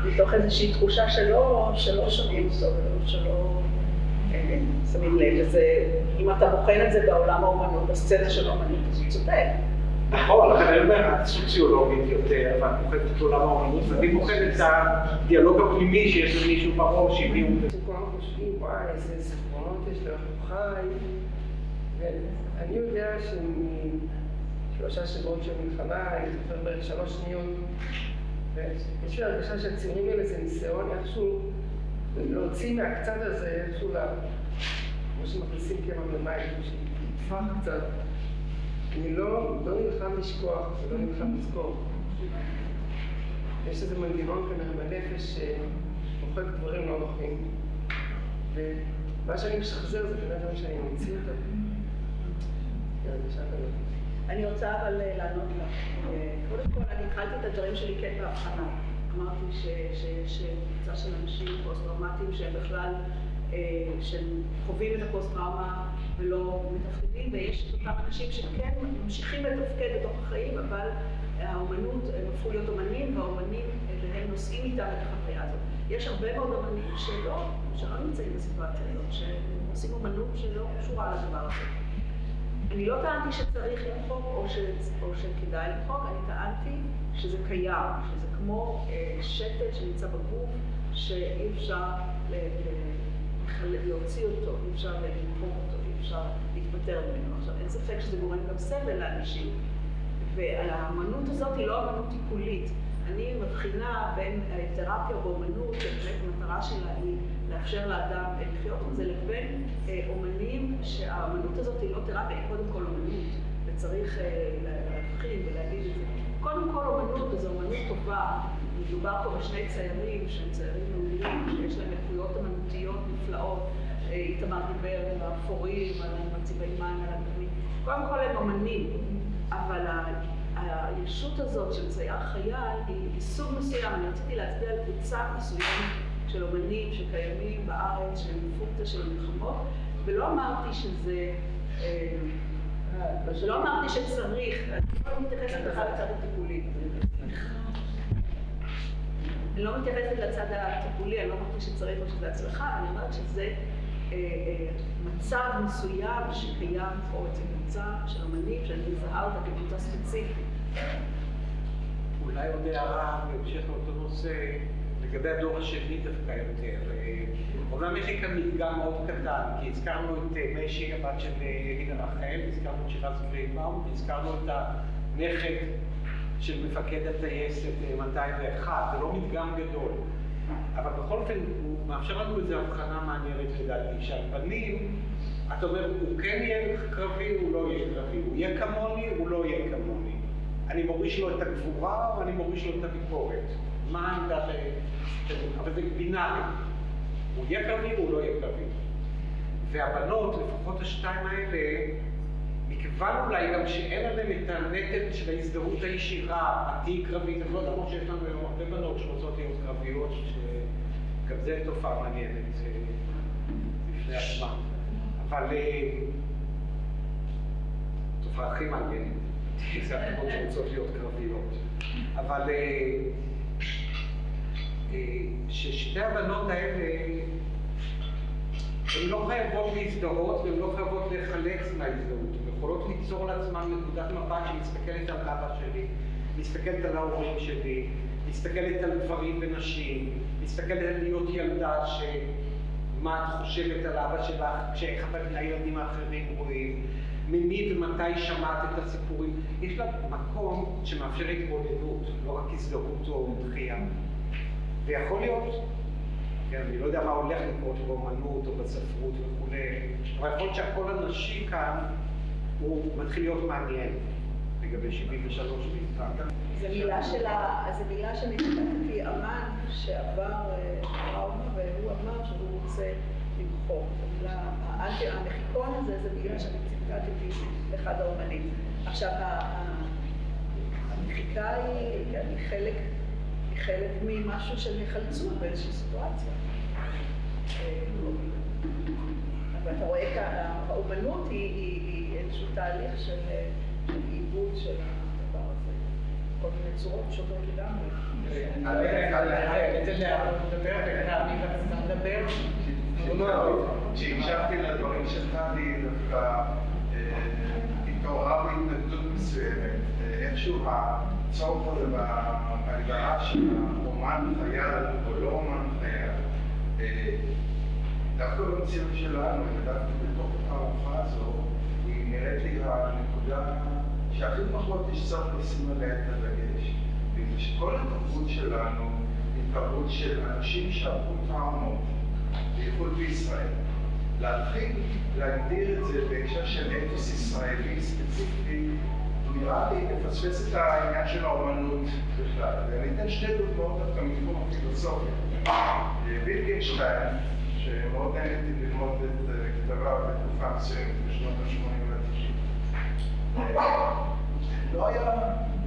[SPEAKER 2] מתוך איזושהי תחושה שלא שומעים אותו, שלא שמים לב לזה. אם אתה בוחן את זה בעולם האומנות, בסצנה של האומנות, אז הוא צודק.
[SPEAKER 1] נכון, לכן אני אומר, את סוציולוגית יותר, ואת בוחנת את עולם האומנות, ואני בוחן את הדיאלוג הפנימי שיש למישהו בראש, עם מי הוא...
[SPEAKER 3] כולם חושבים, וואי, איזה זיכרונות יש לו, איך הוא חי, ואני יודע שמשלושה שבועות של מלחמה, אני זוכר בערך 3 שניות, ויש לי הרגשה שהציורים האלה זה ניסיון איכשהו להוציא מהקצת הזה, איכשהו כמו שמכניסים קמח למים, שיתפח קצת. אני לא נלחם לשכוח ולא נלחם לזכור. יש איזה מנגנון כנראה בנפש שמוחק דברים לא נוחים. ומה שאני משחזר זה כנראה דברים שאני ממציא אותם.
[SPEAKER 2] אני רוצה אבל לענות לך. קודם כל, אני התחלתי את הדברים שלי כן בהבחנה. אמרתי שיש קבוצה של אנשים פוסט-טראומטיים שהם בכלל, שהם חווים את הפוסט-טראומה ולא מתפקדים, ויש את אותם אנשים שכן ממשיכים לתפקד בתוך החיים, אבל האומנות, הם הפכו להיות אומנים, והאומנים, והם נושאים איתם את החוויה הזאת. יש הרבה מאוד אומנים שלא נמצאים בסיטואציה הזאת, שהם עושים אומנות שלא קשורה לדבר הזה. אני לא טענתי שצריך למחוק או שכדאי למחוק, אני טענתי שזה קיים, שזה כמו שתל שנמצא בגוף, שאי אפשר להוציא אותו, אי אפשר למחוק אותו, אי אפשר להתפטר ממנו. עכשיו, אין ספק שזה גורם גם סבל לאנשים, והאמנות הזאת היא לא אמנות טיפולית. אני מבחינה בין תרפיה באמנות, שבאמת המטרה שלה היא לאפשר לאדם לחיות עם זה, לבין אומנים שהאמנות הזאת היא לא תרפיה, היא קודם כל אומנות, וצריך להבחין ולהגיד את זה. קודם כל אומנות, וזו אומנות טובה. מדובר פה בשני ציירים שהם ציירים מעולים, שיש להם איכויות אמנותיות נפלאות. איתמר דיבר על האפורים, על מצבעי מים, על הגרמית. קודם כל הם אומנים, אבל הישות הזאת של צייר חייל היא סוג מסוים. אני רציתי להצביע על קבוצה מסוימת של אומנים שקיימים בארץ, שהם פונקציה של מלחמות, ולא אמרתי שזה... לא אמרתי שצריך, אני לא מתייחסת בכלל לצד הטיפולי. אני לא מתייחסת לצד הטיפולי, אני לא אמרתי שצריך או שזה הצלחה, אני אומרת שזה מצב מסוים שקיים פה אצל קבוצה של אומנים, שאני מזהה אותה כקבוצה ספציפית.
[SPEAKER 1] אולי עוד הערה בהמשך לאותו נושא, לגבי הדור השני דווקא יותר. אומנם יש לי כאן מדגם מאוד קטן, כי הזכרנו את משי, הבת של יגידה רחל, הזכרנו את שירז גרינבאום, והזכרנו את הנכד של מפקד הטייסת 201, זה לא מדגם גדול. אבל בכל אופן, הוא מאפשר לנו איזו הבחנה מעניינת לדעתי, שעל פנים, אתה אומר, הוא כן יהיה קרבי, הוא לא יהיה קרבי, הוא יהיה כמוני, הוא לא יהיה כמוני. אני מוריש לו את הגבורה, או אני מוריש לו את הביקורת. מה העמדה אבל זה בינארי. הוא יהיה קרבי, הוא לא יהיה קרבי. והבנות, לפחות השתיים האלה, מכיוון אולי גם שאין עליהם את הנטל של ההזדהות הישירה, עתיק קרבית, לא למרות שיש לנו הרבה בנות שרוצות להיות קרביות, שגם זה תופעה מעניינת בפני עצמה. אבל תופעה הכי מעניינת, זה הבנות שרוצות להיות קרביות. אבל ששתי הבנות האלה, הן לא חייבות להזדהות והן לא חייבות להיחלץ מההזדהות. הן יכולות ליצור לעצמן נקודת מבט שמסתכלת על אבא שלי, מסתכלת על ההורים שלי, מסתכלת על גברים ונשים, מסתכלת על להיות ילדה מה את חושבת על אבא שלך, כשאיך הילדים האחרים רואים, ממי ומתי שמעת את הסיפורים. יש לה מקום שמאפשר התבוננות, לא רק הזדהות או דחייה. ויכול להיות, כן, אני לא יודע מה הולך לקרות באמנות או בספרות וכו', אבל יכול להיות שהקול הנשי כאן הוא מתחיל להיות מעניין לגבי 73 בלבד.
[SPEAKER 2] זו מילה שנתקלתי אמן שעבר טראומה, והוא אמר שהוא רוצה למחוק. המחיקון הזה זה בגלל שאני ציטטתי לאחד האומנים. עכשיו, המחיקה היא חלק ממשהו של היחלצות באיזושהי סיטואציה. אבל אתה רואה שהאומנות היא איזשהו תהליך של עיבוד של הדבר הזה. כל מיני צורות שונות לגמרי.
[SPEAKER 4] כשהקשבתי לדברים שלך, אני דווקא התעוררה בהתנגדות מסוימת. איכשהו הצורך הזה בהגדרה של אומן חייל או לא אומן חייל, דווקא במציאות שלנו, ודווקא בתוך התערוכה הזו, היא נראית לי הנקודה שהכי פחות יש צורך לשים עליה את הדגש. בגלל שכל התרבות שלנו היא תרבות של אנשים שעברו טראומות, בייחוד בישראל. להתחיל להגדיר את זה בהקשר של אתוס ישראלי ספציפי, נראה לי לפספס את העניין של האומנות בכלל. ואני אתן שתי דוגמאות דווקא מתחום הפילוסופיה. ויטגנשטיין, שמאוד נהניתי ללמוד את כתביו בתקופה מסוימת בשנות ה-80 וה-90.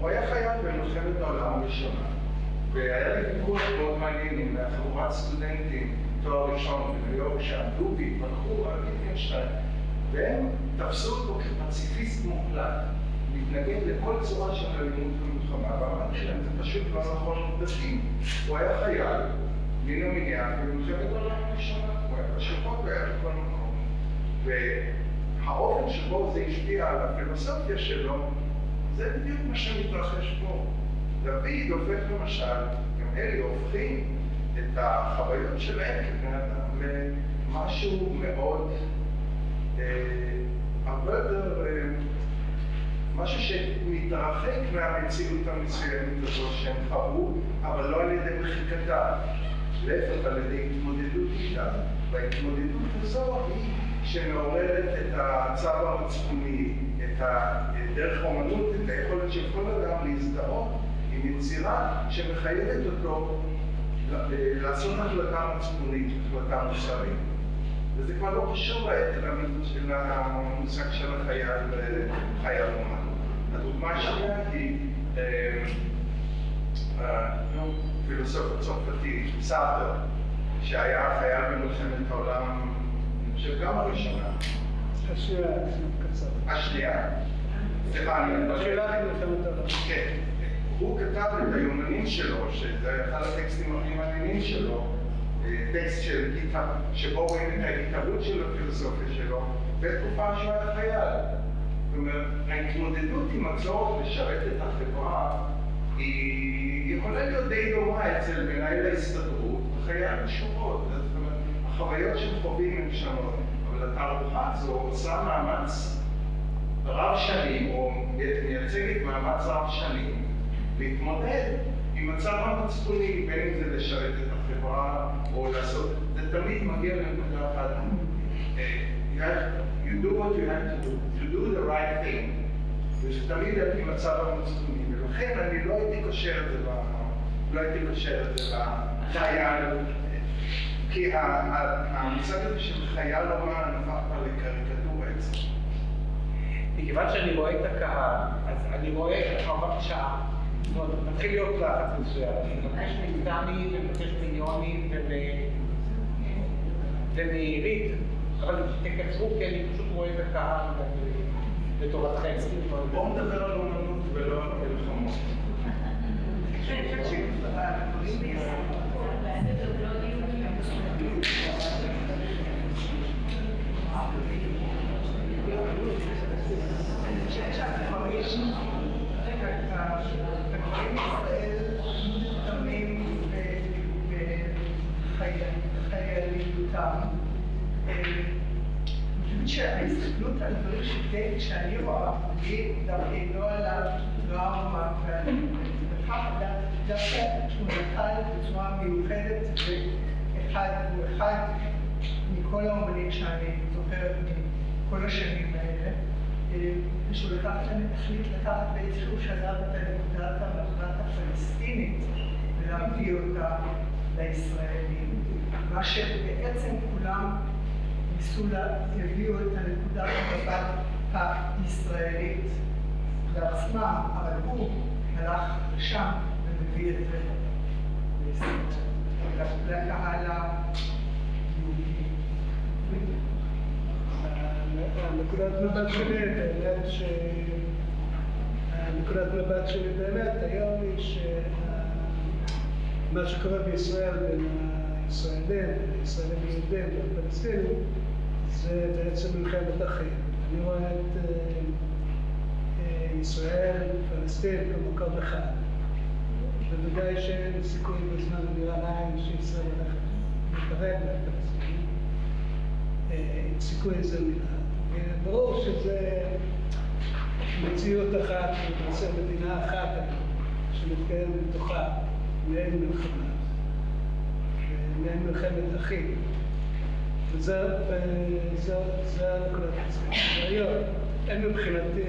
[SPEAKER 4] הוא היה חייל במלחמת העולם הראשונה, והיה לי ויכוח מאוד מעניין עם חבורת סטודנטים תואר ראשון בניו יורק שעמדו והתווכחו על ויטגנשטיין, והם תפסו אותו כפציפיסט מוחלט, מתנגד לכל צורה של אלימות במלחמה, ואמרתי להם, זה פשוט לא נכון עובדתי. הוא היה חייל, מן המניין, במלחמת העולם הראשונה, הוא היה בשפות והיה בכל מקום. והאופן שבו זה השפיע על הפילוסופיה שלו, זה בדיוק מה שמתרחש פה. דוד הופך למשל, גם אלי הופכים את החוויות שלהם כבני אדם למשהו מאוד, הרבה יותר, משהו שמתרחק מהמציאות המסוימת הזו שהם חוו, אבל לא על ידי מחיקתה, להפך על ידי התמודדות איתה. וההתמודדות הזו היא שמעוררת את הצו המצפוני, את דרך האומנות, את היכולת של כל אדם להזדהות עם יצירה שמחייבת אותו לעשות החלטה מצפונית, החלטה מוסרית. וזה כבר לא קשור של המושג של החייל אומן. הדוגמה השנייה היא פילוסוף צרפתי, סארטר, שהיה חייל במלחמת העולם, אני חושב גם הראשונה. השנייה. סליחה,
[SPEAKER 5] השאלה היא מלחמת העולם.
[SPEAKER 4] כן. הוא כתב את היומנים שלו, שזה אחד הטקסטים הכי מעניינים שלו, טקסט שבו רואים את ההתערבות של הפילוסופיה שלו, בתקופה שהוא היה חייל. זאת אומרת, ההתמודדות עם הצורך לשרת את החברה היא יכולה להיות די דומה אצל מנהל ההסתדרות וחייל שורות. זאת אומרת, החוויות שהם חווים הן שונות, אבל התערוכה הזו עושה מאמץ רב שנים, או מייצגת מאמץ רב שנים, להתמודד עם מצב המצפוני, בין אם זה לשרת את החברה או לעשות, זה תמיד מגיע לנקודה אחת. You do what you have to do the right thing. ושתמיד הייתי מצב המצפוני, ולכן אני לא הייתי קושר את זה לחייל, כי המושג הזה של חייל אומן הפך כבר לקריקטורה אצלי.
[SPEAKER 1] מכיוון שאני רואה את הקהל, אז אני רואה כבר שעה. זאת אומרת, מתחיל להיות לחץ מסוים. אני מבקש מדני ומבקש מיוני ומעירית, אבל תקצרו כי אני פשוט רואה את הקהל לטובתכם.
[SPEAKER 4] בואו נדבר על אומנות ולא על מלחמות.
[SPEAKER 5] הגברים בישראל תמים בחייליותם. אני חושבת שההסתכלות על דברים שאני רואה, דווקא לא על הטראומה דווקא הוא נטל בצורה מיוחדת הוא אחד מכל האומנים שאני זוכרת מכל השנים האלה. שהוא החליט לקחת באיזשהו שלב את הנקודת המחלט הפלסטינית ולהביא אותה לישראלים. מה שבעצם כולם הביאו את הנקודת המבט הישראלית לעצמם, אבל הוא הלך לשם ומביא את זה לקהל היהודי.
[SPEAKER 6] נקודת מבט שלי באמת נקודת מבט שלי באמת היום היא שמה שקורה בישראל בין הישראלים יהודים והפלסטינים זה בעצם מלחמת אחים. אני רואה את ישראל ופלסטין כמקום אחד. בוודאי שאין סיכוי בזמן הנראה לעין שישראל הולכת להתקרב לפלסטינים. סיכוי זה מלחד. ברור שזה מציאות אחת, למעשה מדינה אחת שמתקיים בתוכה מעין מלחמה, מעין מלחמת אחים. וזה הנקודת עצמית. והיום אין מבחינתי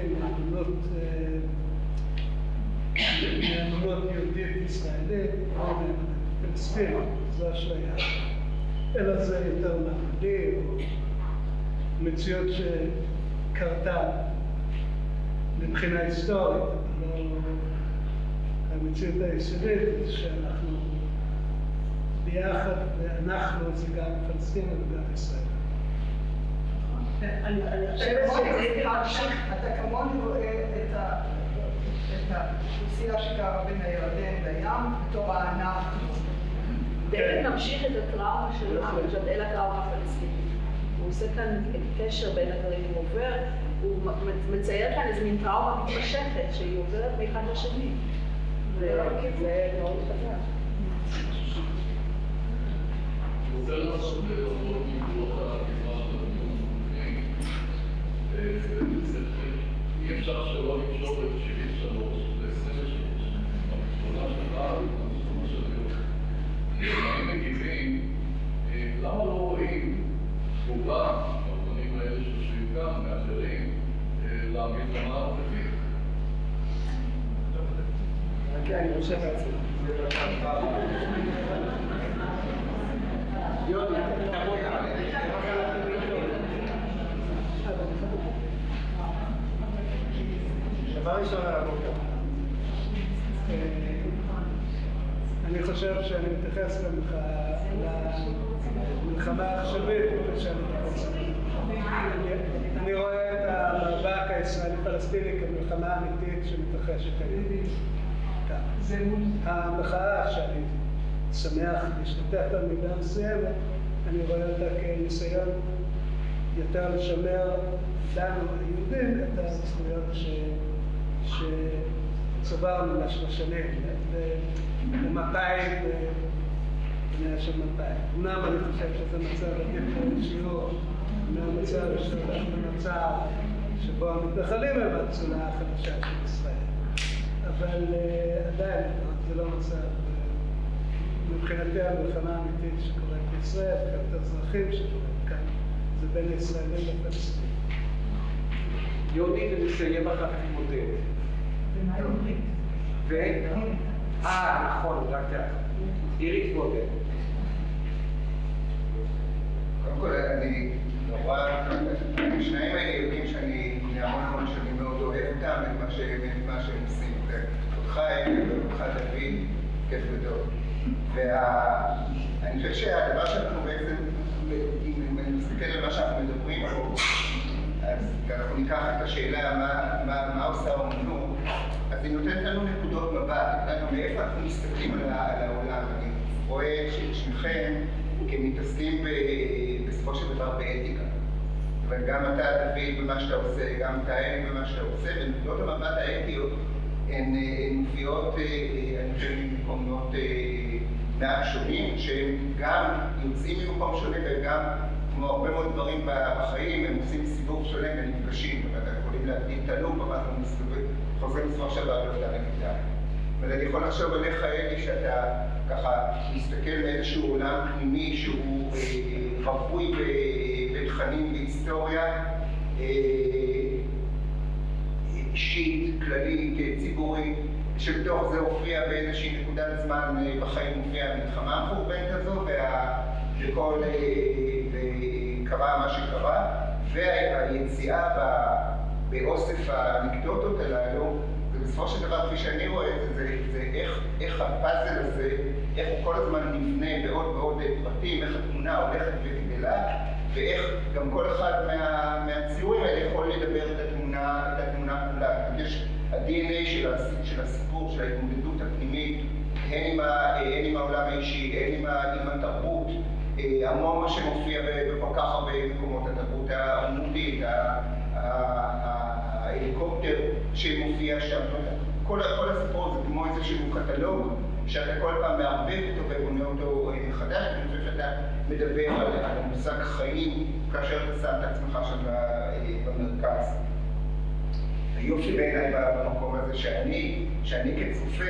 [SPEAKER 6] נאמנות יהודית ישראלית או נאמנות פלסטינית, זו אשליה. אלא זה יותר מעמדי או מציאות שקרתה מבחינה היסטורית, אבל המציאות היסודית זה שאנחנו ביחד, ואנחנו זה גם פלסטינים וגם ישראל.
[SPEAKER 5] אני חושבת אתה כמוני רואה את האוכלוסייה שקרה בין הירדן לים בתור האנחנו.
[SPEAKER 2] דלת ממשיך את הטראומה שלנו, אל הטראומה הפלסטינית. הוא עושה כאן קשר בין הדברים, הוא עובר, הוא מצייר כאן איזו מין טראומה מתמשכת שהיא עוברת מאחד לשני. זה מאוד חזק.
[SPEAKER 7] רוצה לעשות לעשות ניתוח המזרח התיכון. אי אפשר שלא לקשור את 73 ל-23. המכתונה שלך, המכתונה של היום. הם מגיבים, למה לא רואים רובם, הארגונים האלה שיושבים כאן, מאחרים, למלחמה הנוכחית?
[SPEAKER 6] אני חושב לעצמי. דבר ראשון על הבוקר. אני חושב שאני מתייחס למלחמה העכשווית שאני מתייחס. אני רואה את המאבק הישראלי-פלסטיני כמלחמה אמיתית שמתרחשת היום. המחאה שאני שמח להשתתף בה במידה מסוימת, אני רואה אותה כניסיון יותר לשמר לנו היהודים את הזכויות שצברנו במשך השנים, למפאי ובני של מפאי. אמנם אני חושב שזה מצב עדיף לשיעור, מהמצב שהולך במצב שבו המתנחלים הם הצורה החדשה של ישראל. אבל עדיין זה לא מצב, מבחינתי המלחמה האמיתית שקורית בישראל, וכאן אזרחים שקורית כאן, זה בין ישראלים לפלסטינים.
[SPEAKER 1] יוני ונסיים אחר כך עם עודד. נכון, רק כך. עירית ועודד.
[SPEAKER 4] קודם כל, אני נורא, שניים האלה יודעים שאני מהמון שנים מאוד אוהב אותם את מה שהם עושים. אותך ואותך דוד, כיף גדול. ואני חושב שהדבר שאנחנו בעצם, אם אני מסתכל על מה שאנחנו מדברים פה, אז אנחנו ניקח את השאלה מה עושה האומנות, אז היא נותנת לנו נקודות מבט, לנו מאיפה אנחנו מסתכלים על העולם. אני רואה ששניכם כמתעסקים בסופו של דבר באתיקה. אבל גם אתה, דוד, במה שאתה עושה, גם אתה, אלי, במה שאתה עושה, ונקודות המבט האתיות הן מביאות, אני חושב, ממקומות מעט שונים, שהם גם יוצאים ממקום שונה וגם, כמו הרבה מאוד דברים בחיים, הם עושים סיבוב שונה ונפגשים. ואתם יכולים להקדים את הלופ, אבל אנחנו חוזרים בסופו של דבר לאותה נקודה. אבל אני יכול לחשוב עליך, אלי, שאתה ככה מסתכל מאיזשהו עולם פנימי שהוא רווי בתכנים בהיסטוריה, אישית, כללית, ציבורית, שבתוך זה הופיע באיזושהי נקודת זמן בחיים הופיעה המלחמה החורבנית הזו,
[SPEAKER 8] קרה מה שקרה, והיציאה באוסף האנקדוטות הללו, ובסופו של דבר, כפי שאני רואה את זה, זה איך הפאזל הזה, איך הוא כל הזמן נבנה בעוד ועוד פרטים, איך התמונה הולכת וגדלה, ואיך גם כל אחד מהציורים האלה יכול לדבר את התמונה כולה. יש ה-DNA של הסיפור, של ההתמודדות הפנימית, הן עם העולם האישי, הן עם התרבות, המון מה שמופיע בכל כך הרבה מקומות, התרבות האומנותית, ההליקופטר שמופיע שם, כל הסיפור הזה כמו איזשהו קטלוג שאתה כל פעם מערבב אותו ובונה אותו מחדש, ואני חושב שאתה מדבר על המושג חיים כאשר אתה שם את עצמך שם במרכז. היופי בעיניי במקום הזה שאני כצופה,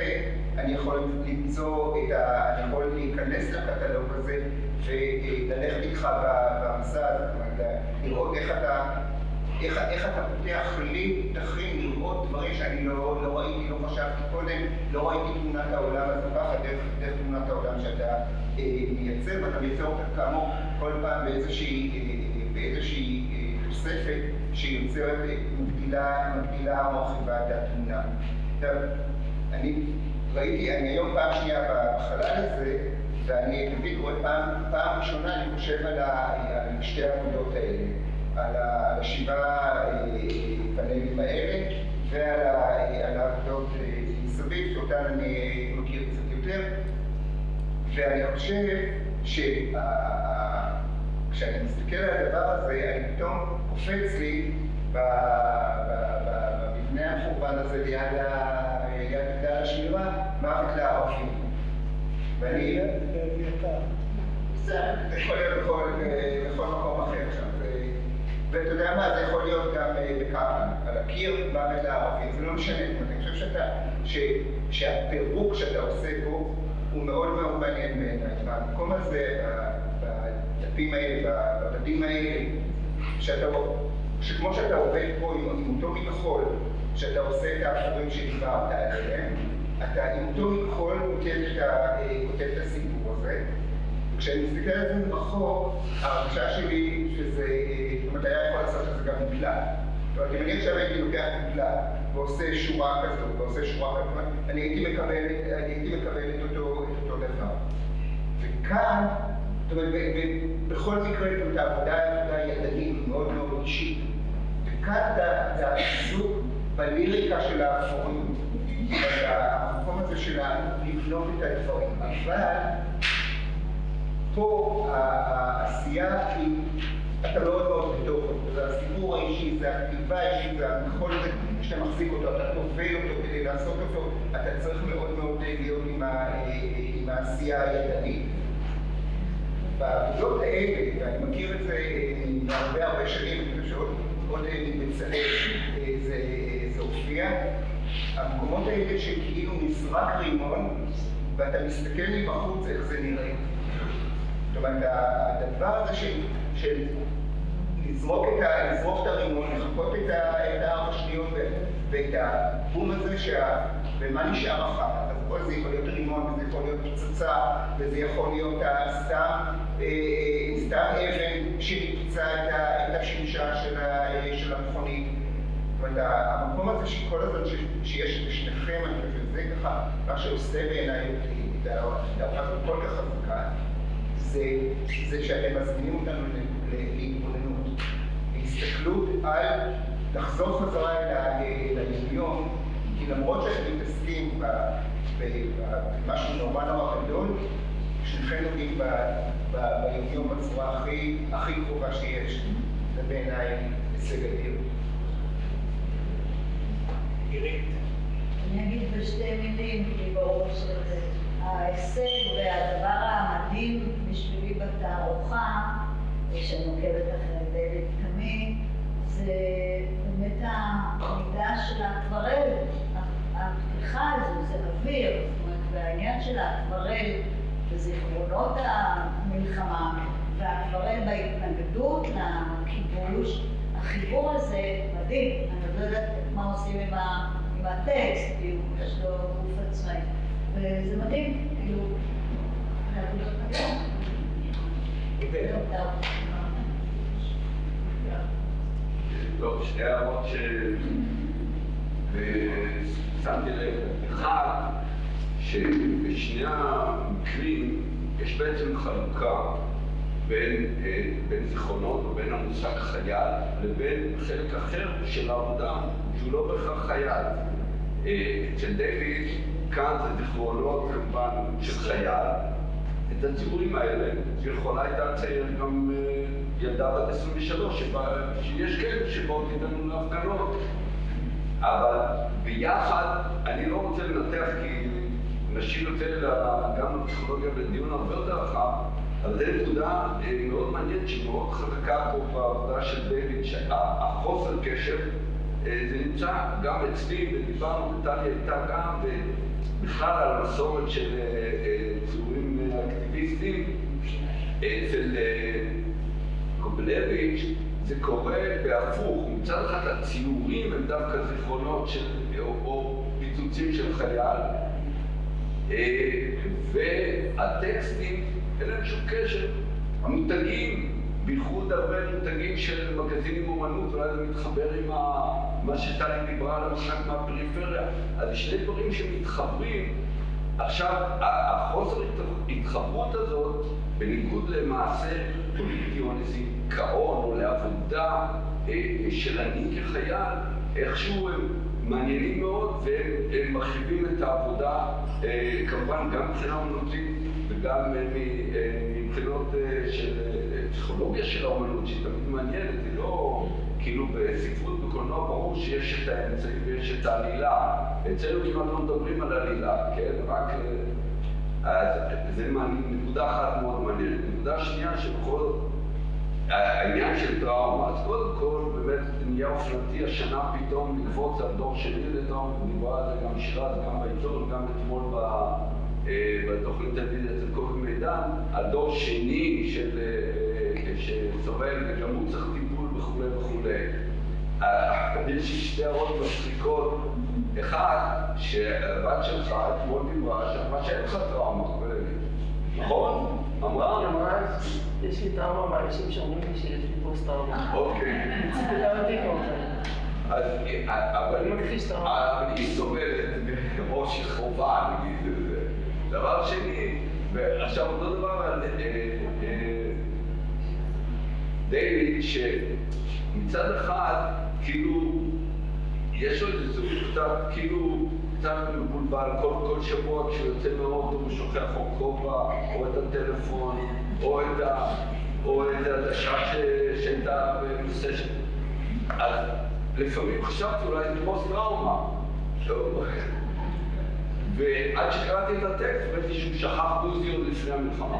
[SPEAKER 8] אני יכול למצוא אני יכול להיכנס לקטלוג הזה וללכת איתך במסע הזה, לראות איך אתה פותח לי פתחים, לראות דברים שאני לא ראיתי, לא חשבתי קודם, לא ראיתי תמונת העולם הזו ככה, דרך תמונת העולם שאתה מייצר, ואתה מייצר אותה כאמור כל פעם באיזושהי תוספת שיוצרת, מגדילה מרחיבה את התמונה. עכשיו, אני היום פעם שנייה בחלל הזה, ואני תמיד רואה פעם ראשונה, אני חושב על שתי העבודות האלה, על השבעה פאנלים האלה ועל העבודות מסביב, שאותן אני מכיר קצת יותר, ואני חושב כשאני מסתכל על הדבר הזה, אני פתאום קופץ לי במבנה החורבן הזה ליד מגדל השמירה, מוות לערבים. ואני... זה יכול להיות בכל מקום אחר שם. ואתה יודע מה, זה יכול להיות גם בקפלן, על הקיר מוות לערבים, זה לא משנה. אני חושב שהפירוק שאתה עושה פה הוא מאוד מאוד מעניין בעיניי. במקום הזה, בדפים האלה, בבדים האלה, שכמו שאתה עובד פה עם אותו מכחול, שאתה עושה את האפורים שדיברת עליהם, אתה עם אותו מכחול כותב את הסיפור הזה. וכשאני מסתכל על זה מרחוק, ההרגשה שלי שזה, זאת אומרת, היה יכול לעשות את זה גם מקלט. זאת אומרת, אם אני עכשיו הייתי לוקח מקלט ועושה שורה כזאת, ועושה שורה כזאת, אני הייתי מקבל את אותו דבר. וכאן, זאת אומרת, בכל מקרה, את העבודה ידנית, מאוד מאוד אישית. וכאן זה החיזוק בליריקה של האפורים, המקום הזה של לבנות את הדברים. אבל פה העשייה היא, אתה מאוד מאוד בתוך, זה הסיפור האישי, זה הכתיבה האישית, זה המכחול הזה שאתה מחזיק אותו, אתה תובל אותו כדי לעשות אותו, אתה צריך מאוד מאוד להיות עם העשייה הידנית. בעבודות האלה, ואני מכיר את זה הרבה שנים, אני חושב שעוד בצלאל זה הופיע, המקומות האלה שכאילו נזרק רימון, ואתה מסתכל מבחוץ איך זה נראה. זאת אומרת, הדבר הזה של לזרוק את הרימון, לחכות את 4 שניות ואת הבום הזה ומה נשאר אחר כך. אז כל זה יכול להיות רימון, וזה יכול להיות פצצה, וזה יכול להיות סתם אבן שנפצע את השמשה של המכונית. זאת אומרת, המקום הזה שכל הזמן שיש לשניכם, אני חושב שזה ככה, מה שעושה בעיניי את ההופעה כל כך חזקה, זה שאתם מזמינים אותנו להתבוננות, להסתכלות על לחזור חזרה אל היום, כי למרות שאתם מתעסקים במשהו נורא גדול, שניכם נוגעים ביום בצורה הכי קרובה שיש, ובעיניי הישג אדיר.
[SPEAKER 9] אני אגיד בשתי מילים, כי ברור שזה ההישג והדבר המדהים בשבילי בתערוכה, שאני עוקבת אחרי דיוויד קאמי, זה באמת המידה של האקוורל, הפתיחה הזו, זה אוויר, זאת אומרת, והעניין של האקוורל בזיכרונות המלחמה, והאקוורל בהתנגדות לכיבוש, החיבור הזה מדהים. אני לא יודעת מה עושים עם הטקסט, כאילו, יש לו גוף עצמאי. וזה מדהים, כאילו, זה עבודות מדהים.
[SPEAKER 10] טוב, שתי הערות ושמתי לב. אחד, שבשני המקרים יש בעצם חלוקה בין זיכרונות או בין המושג חייל לבין חלק אחר של העבודה שהוא לא בהכרח חייל. אצל דיוויד כאן זה זיכרונות כמובן של חייל. את הציורים האלה יכולה הייתה לצייר גם ילדה בת 23 שיש כאלה שבאות איתנו להפגנות. אבל ביחד אני לא רוצה לנתח כי נשאיר את זה גם לפסיכולוגיה לדיון הרבה יותר רחב, אבל זו נקודה מאוד מעניינת שמאוד חזקה פה בעבודה של דיוויד, שהחוסר קשר זה נמצא גם אצלי, ודיברנו וטליה הייתה גם, ובכלל על המסורת של ציורים אקטיביסטים. אצל קובלביץ' זה קורה בהפוך, מצד אחד הציורים הם דווקא זיכרונות או פיצוצים של חייל, והטקסטים אין להם שום קשר. המותגים, בייחוד הרבה מותגים של מגזינים אומנות, אולי זה מתחבר עם מה שטלי דיברה על המשחק מהפריפריה. אז שני דברים שמתחברים. עכשיו, החוסר התחברות הזאת, בניגוד למעשה פוליטי או לזיכרון או לעבודה של אני כחייל, איכשהו הם מעניינים מאוד והם מרחיבים את העבודה, כמובן גם מבחינה אומנותית וגם מבחינות של פסיכולוגיה של האומנות, שהיא תמיד מעניינת. היא לא כאילו בספרות בקולנוע ברור שיש את האמצעים ויש את העלילה. אצלנו כמעט לא מדברים על עלילה, כן? רק... אז זה נקודה אחת מאוד מעניינת. נקודה שנייה שבכל העניין של טראומה, אז קודם כל באמת נהיה אופנתי השנה פתאום לקפוץ על דור שני לטראומה, דיברה על זה גם שירת, גם בעיתון, גם אתמול בתוכנית טלוויזיה אצל קובי מידן, על דור שני שסובל וגם הוא צריך טיפול וכו' וכו'. יש שתי הערות מצחיקות. אחד, שהבת שלך אתמול דיברה שאמרה שאין לך טראומה, נכון? אמרה?
[SPEAKER 3] יש לי טראומה מאנשים שאומרים לי שיש לי פוסט טראומה.
[SPEAKER 10] אוקיי.
[SPEAKER 3] רציתי להרתיק אותם.
[SPEAKER 10] אבל היא סובלת בראש חובה, נגיד. דבר שני, ועכשיו אותו דבר על דיוויד, שמצד אחד, כאילו, יש לו איזה זוג קצת, כאילו, קצת מבולבל, כל שבוע כשהוא יוצא מהאוטו הוא שוכח או כובע, או את הטלפון, או את הדשה שהייתה בנושא של... אז לפעמים חשבתי אולי זה פוסט טראומה. ועד שקראתי את הטקסט, ראיתי שהוא שכח דוזי עוד לפני המלחמה.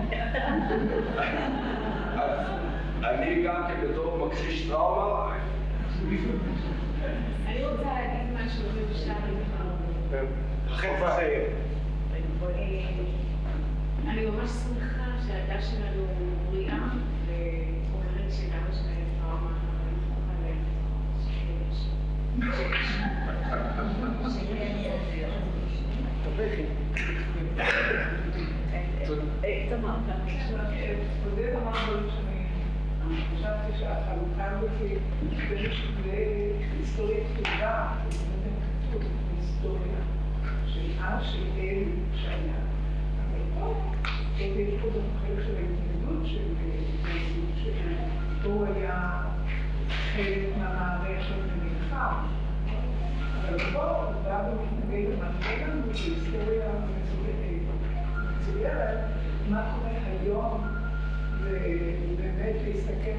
[SPEAKER 10] אז אני גם כבתור מכחיש טראומה.
[SPEAKER 11] אני רוצה להגיד משהו בבקשה על
[SPEAKER 1] לכן תסיים.
[SPEAKER 11] אני ממש שמחה שהילדה שלנו בריאה ואומרת שלאבא שלה אין טראומה, אבל
[SPEAKER 2] תמר,
[SPEAKER 5] עודד אמר דברים שאני חשבתי שהחלוקה הזאת היסטורית כתובה, כתוב היסטוריה של אל שהיה. אבל פה יש פה גם חלק של ההתנגדות שהוא היה חלק מהמערכת ונלחם. אבל פה הוא בא ומתנגד ומתנגד לנו בהיסטוריה מצוירת מה קורה היום ובאמת להסתכל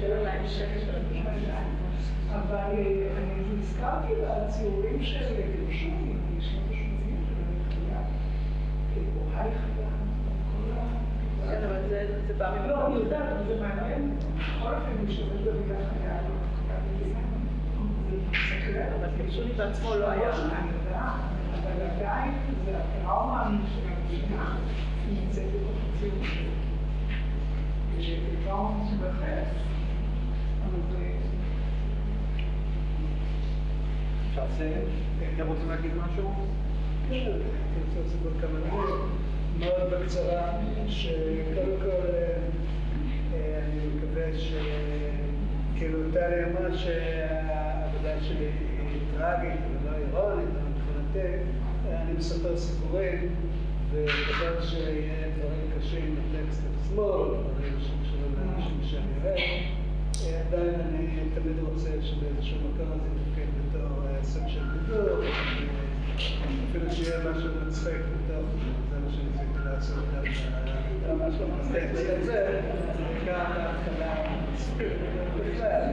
[SPEAKER 5] על ההמשך של המשפט. אבל אני נזכרתי לציורים של גרשוני, בשנות ה-80 של המחיה, אוהי חיה, כל ה...
[SPEAKER 2] כן, אבל זה בא ממקום.
[SPEAKER 5] לא, אני יודעת, אבל זה מעניין. בכל אופן, אני משתמש במילה חיה, זה מסקרן.
[SPEAKER 2] אבל גרשוני בעצמו לא היה.
[SPEAKER 5] אני יודעת, אבל עדיין זה הטראומה של המדינה, היא נמצאת בתוך הציור שלו. טראומה מסובכת, אבל זה...
[SPEAKER 1] אפשר לסיים? אתם רוצים להגיד משהו?
[SPEAKER 6] כן, אני רוצה לספר כמה מילים. מאוד בקצרה, שקודם כל אני מקווה כאילו טלי אמרה שהעבודה שלי היא טרגית ולא אירונית, מבחינתי אני מספר סיפורים, וככל שיהיה דברים קשים בטקסט עצמו, דברים שקשורים לאנשים שאני אוהב, עדיין אני תמיד רוצה שבאיזשהו מקום הזה יתפקד בתור סוג של בידור, אפילו שיהיה משהו מצחיק בתוך זה מה שניסיתי לעשות גם בטקסט הזה, בעיקר בהתחלה בכלל,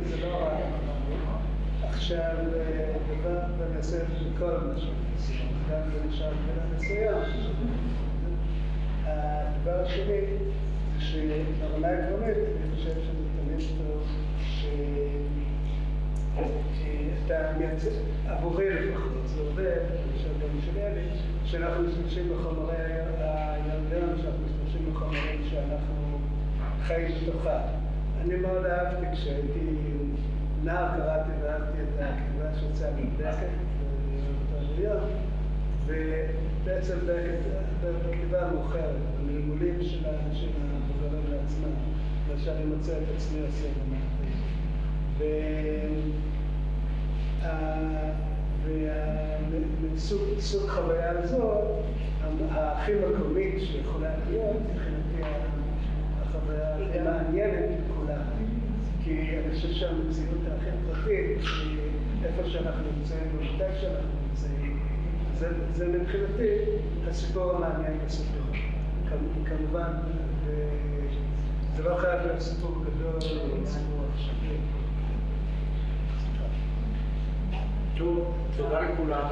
[SPEAKER 6] זה לא רק עכשיו דבר ואני אעשה את זה כל משהו, גם זה נשאר בגלל מסוים. הדבר השני זה שברמה עקרונית אני חושב שזה תמיד טוב שאתה מייצא, עבורי לפחות, זה עובד, אני חושב גם שלי, שאנחנו משתמשים בחומרי הירדן, שאנחנו משתמשים בחומרים שאנחנו חיים בתוכה. אני מאוד אהבתי כשהייתי נער, קראתי ואהבתי את הכתיבה שיצאה בבקת, ובעצם בכתיבה המאוחרת, המלמולים של האנשים המבוגרים לעצמם, מה שאני מוצא את עצמי עושה במעטים. ומסוג חוויה הזאת, הכי מקומית שיכולה להיות, מבחינתי החוויה המעניינת לכולם. כי אני חושב שהמציאות הכי פרטית היא איפה שאנחנו נמצאים ומתי שאנחנו נמצאים. זה מבחינתי הסיפור המעניין בסיפור. כמובן, זה לא חייב להיות סיפור גדול או סיפור עכשווי.
[SPEAKER 1] טוב, תודה לכולם.